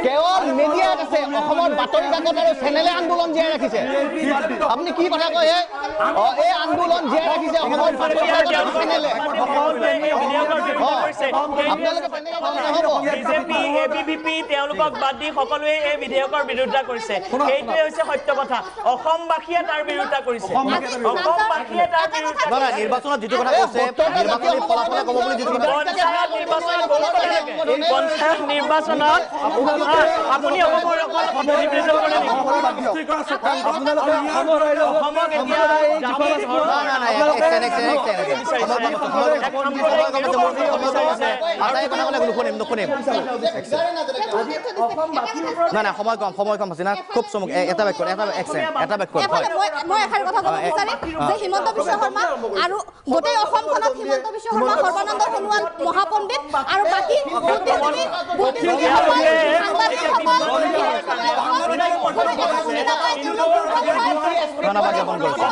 কেৱল মিডিয়াত আছে অসমৰ বাতৰি কাকত আৰু চেনেলে আন্দোলন জীয়াই ৰাখিছে আপুনি কি কথা কয় এই আন্দোলন জীয়াই ৰাখিছে অসমৰ বাতৰি কাকত আৰু চেনেলে
বিজেপি এবিভিপি তেওঁলোকক বাদ দি সকলোৱে এই বিধেয়কৰ বিৰোধিতা কৰিছে এইটোৱে হৈছে সত্য কথা অসমবাসীয়ে তাৰ বিৰোধিতা কৰিছে অসমবাসীয়ে তাৰ বিৰোধিতা
নিৰ্বাচনত যিটো কথা কৈছে নিৰ্বাচনী ফলাফলে ক'ব বুলি যিটো
পঞ্চায়ত নিৰ্বাচনত আপুনি অসমৰ
নাই সময় কম আছে না খুব চমক এটা বাক্য
মই এষাৰ কথা ক'ব বিচাৰিম যে হিমন্ত বিশ্ব শৰ্মা আৰু গোটেই অসমখনত হিমন্ত বিশ্ব শৰ্মা সৰ্বানন্দ সোণোৱাল মহাপণ্ডিত আৰু বাকী
ধন্যবাদ জ্ঞাপন কৰিছোঁ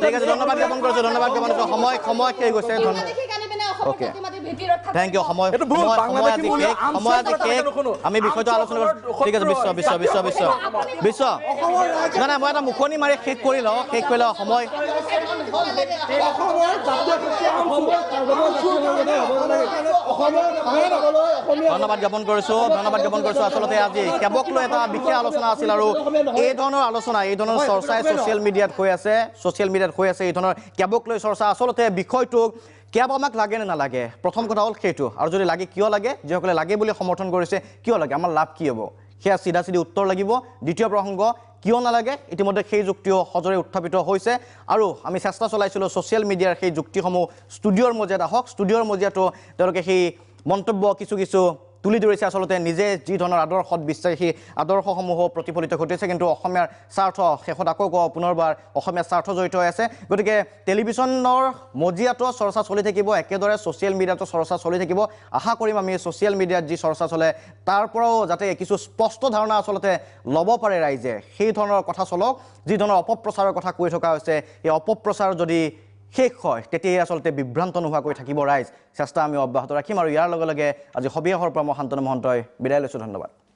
ঠিক আছে ধন্যবাদ জ্ঞাপন কৰিছোঁ সময় শেষ গৈছে ওকে থেংক ইউ সময় আজি শেষ আমি বিষয়টো আলোচনা কৰিছোঁ ঠিক আছে বিশ্ব নাই মই এটা মুখনি মাৰি শেষ কৰি লওঁ সময় ধন্যবাদ জ্ঞাপন কৰিছোঁ আচলতে আজি কেবক লৈ এটা বিশেষ আলোচনা আছিল আৰু এই ধৰণৰ আলোচনা এই ধৰণৰ চৰ্চাই ছ'চিয়েল মিডিয়াত হৈ আছে এই ধৰণৰ কেবক লৈ চৰ্চা আচলতে বিষয়টোক কেব আমাক লাগে নে নালাগে প্ৰথম কথা হ'ল সেইটো আৰু যদি লাগে কিয় লাগে যিসকলে লাগে বুলি সমৰ্থন কৰিছে কিয় লাগে আমাৰ লাভ কি হ'ব সেয়া চিধা উত্তৰ লাগিব দ্বিতীয় প্ৰসংগ কিয় নালাগে ইতিমধ্যে সেই যুক্তিও সজৰে উত্থাপিত হৈছে আৰু আমি চেষ্টা চলাইছিলোঁ ছ'চিয়েল মিডিয়াৰ সেই যুক্তিসমূহ ষ্টুডিঅ'ৰ মজিয়াত আহক ষ্টুডিঅ'ৰ মজিয়াতো তেওঁলোকে সেই মন্তব্য কিছু তুলি ধৰিছে আচলতে নিজে যি ধৰণৰ আদৰ্শত বিশ্বাসী সেই আদৰ্শসমূহ প্ৰতিফলিত ঘটিছে কিন্তু অসমীয়াৰ স্বাৰ্থ শেষত আকৌ পুনৰবাৰ অসমীয়াৰ স্বাৰ্থ জড়িত হৈ আছে গতিকে টেলিভিশ্যনৰ মজিয়াতো চৰ্চা চলি থাকিব একেদৰে ছ'চিয়েল মিডিয়াতো চৰ্চা চলি থাকিব আশা কৰিম আমি ছ'চিয়েল মিডিয়াত যি চৰ্চা চলে তাৰ পৰাও যাতে কিছু স্পষ্ট ধাৰণা আচলতে ল'ব পাৰে ৰাইজে সেই ধৰণৰ কথা চলক যি ধৰণৰ অপপ্ৰচাৰৰ কথা কৈ থকা হৈছে এই অপপ্ৰচাৰ যদি শেষ হয় তেতিয়াই আচলতে বিভ্ৰান্ত নোহোৱাকৈ থাকিব ৰাইজ চেষ্টা আমি অব্যাহত ৰাখিম আৰু ইয়াৰ লগে লগে আজি সবিয়াহৰ পৰা মই শান্তনু মহন্তই বিদায় লৈছোঁ ধন্যবাদ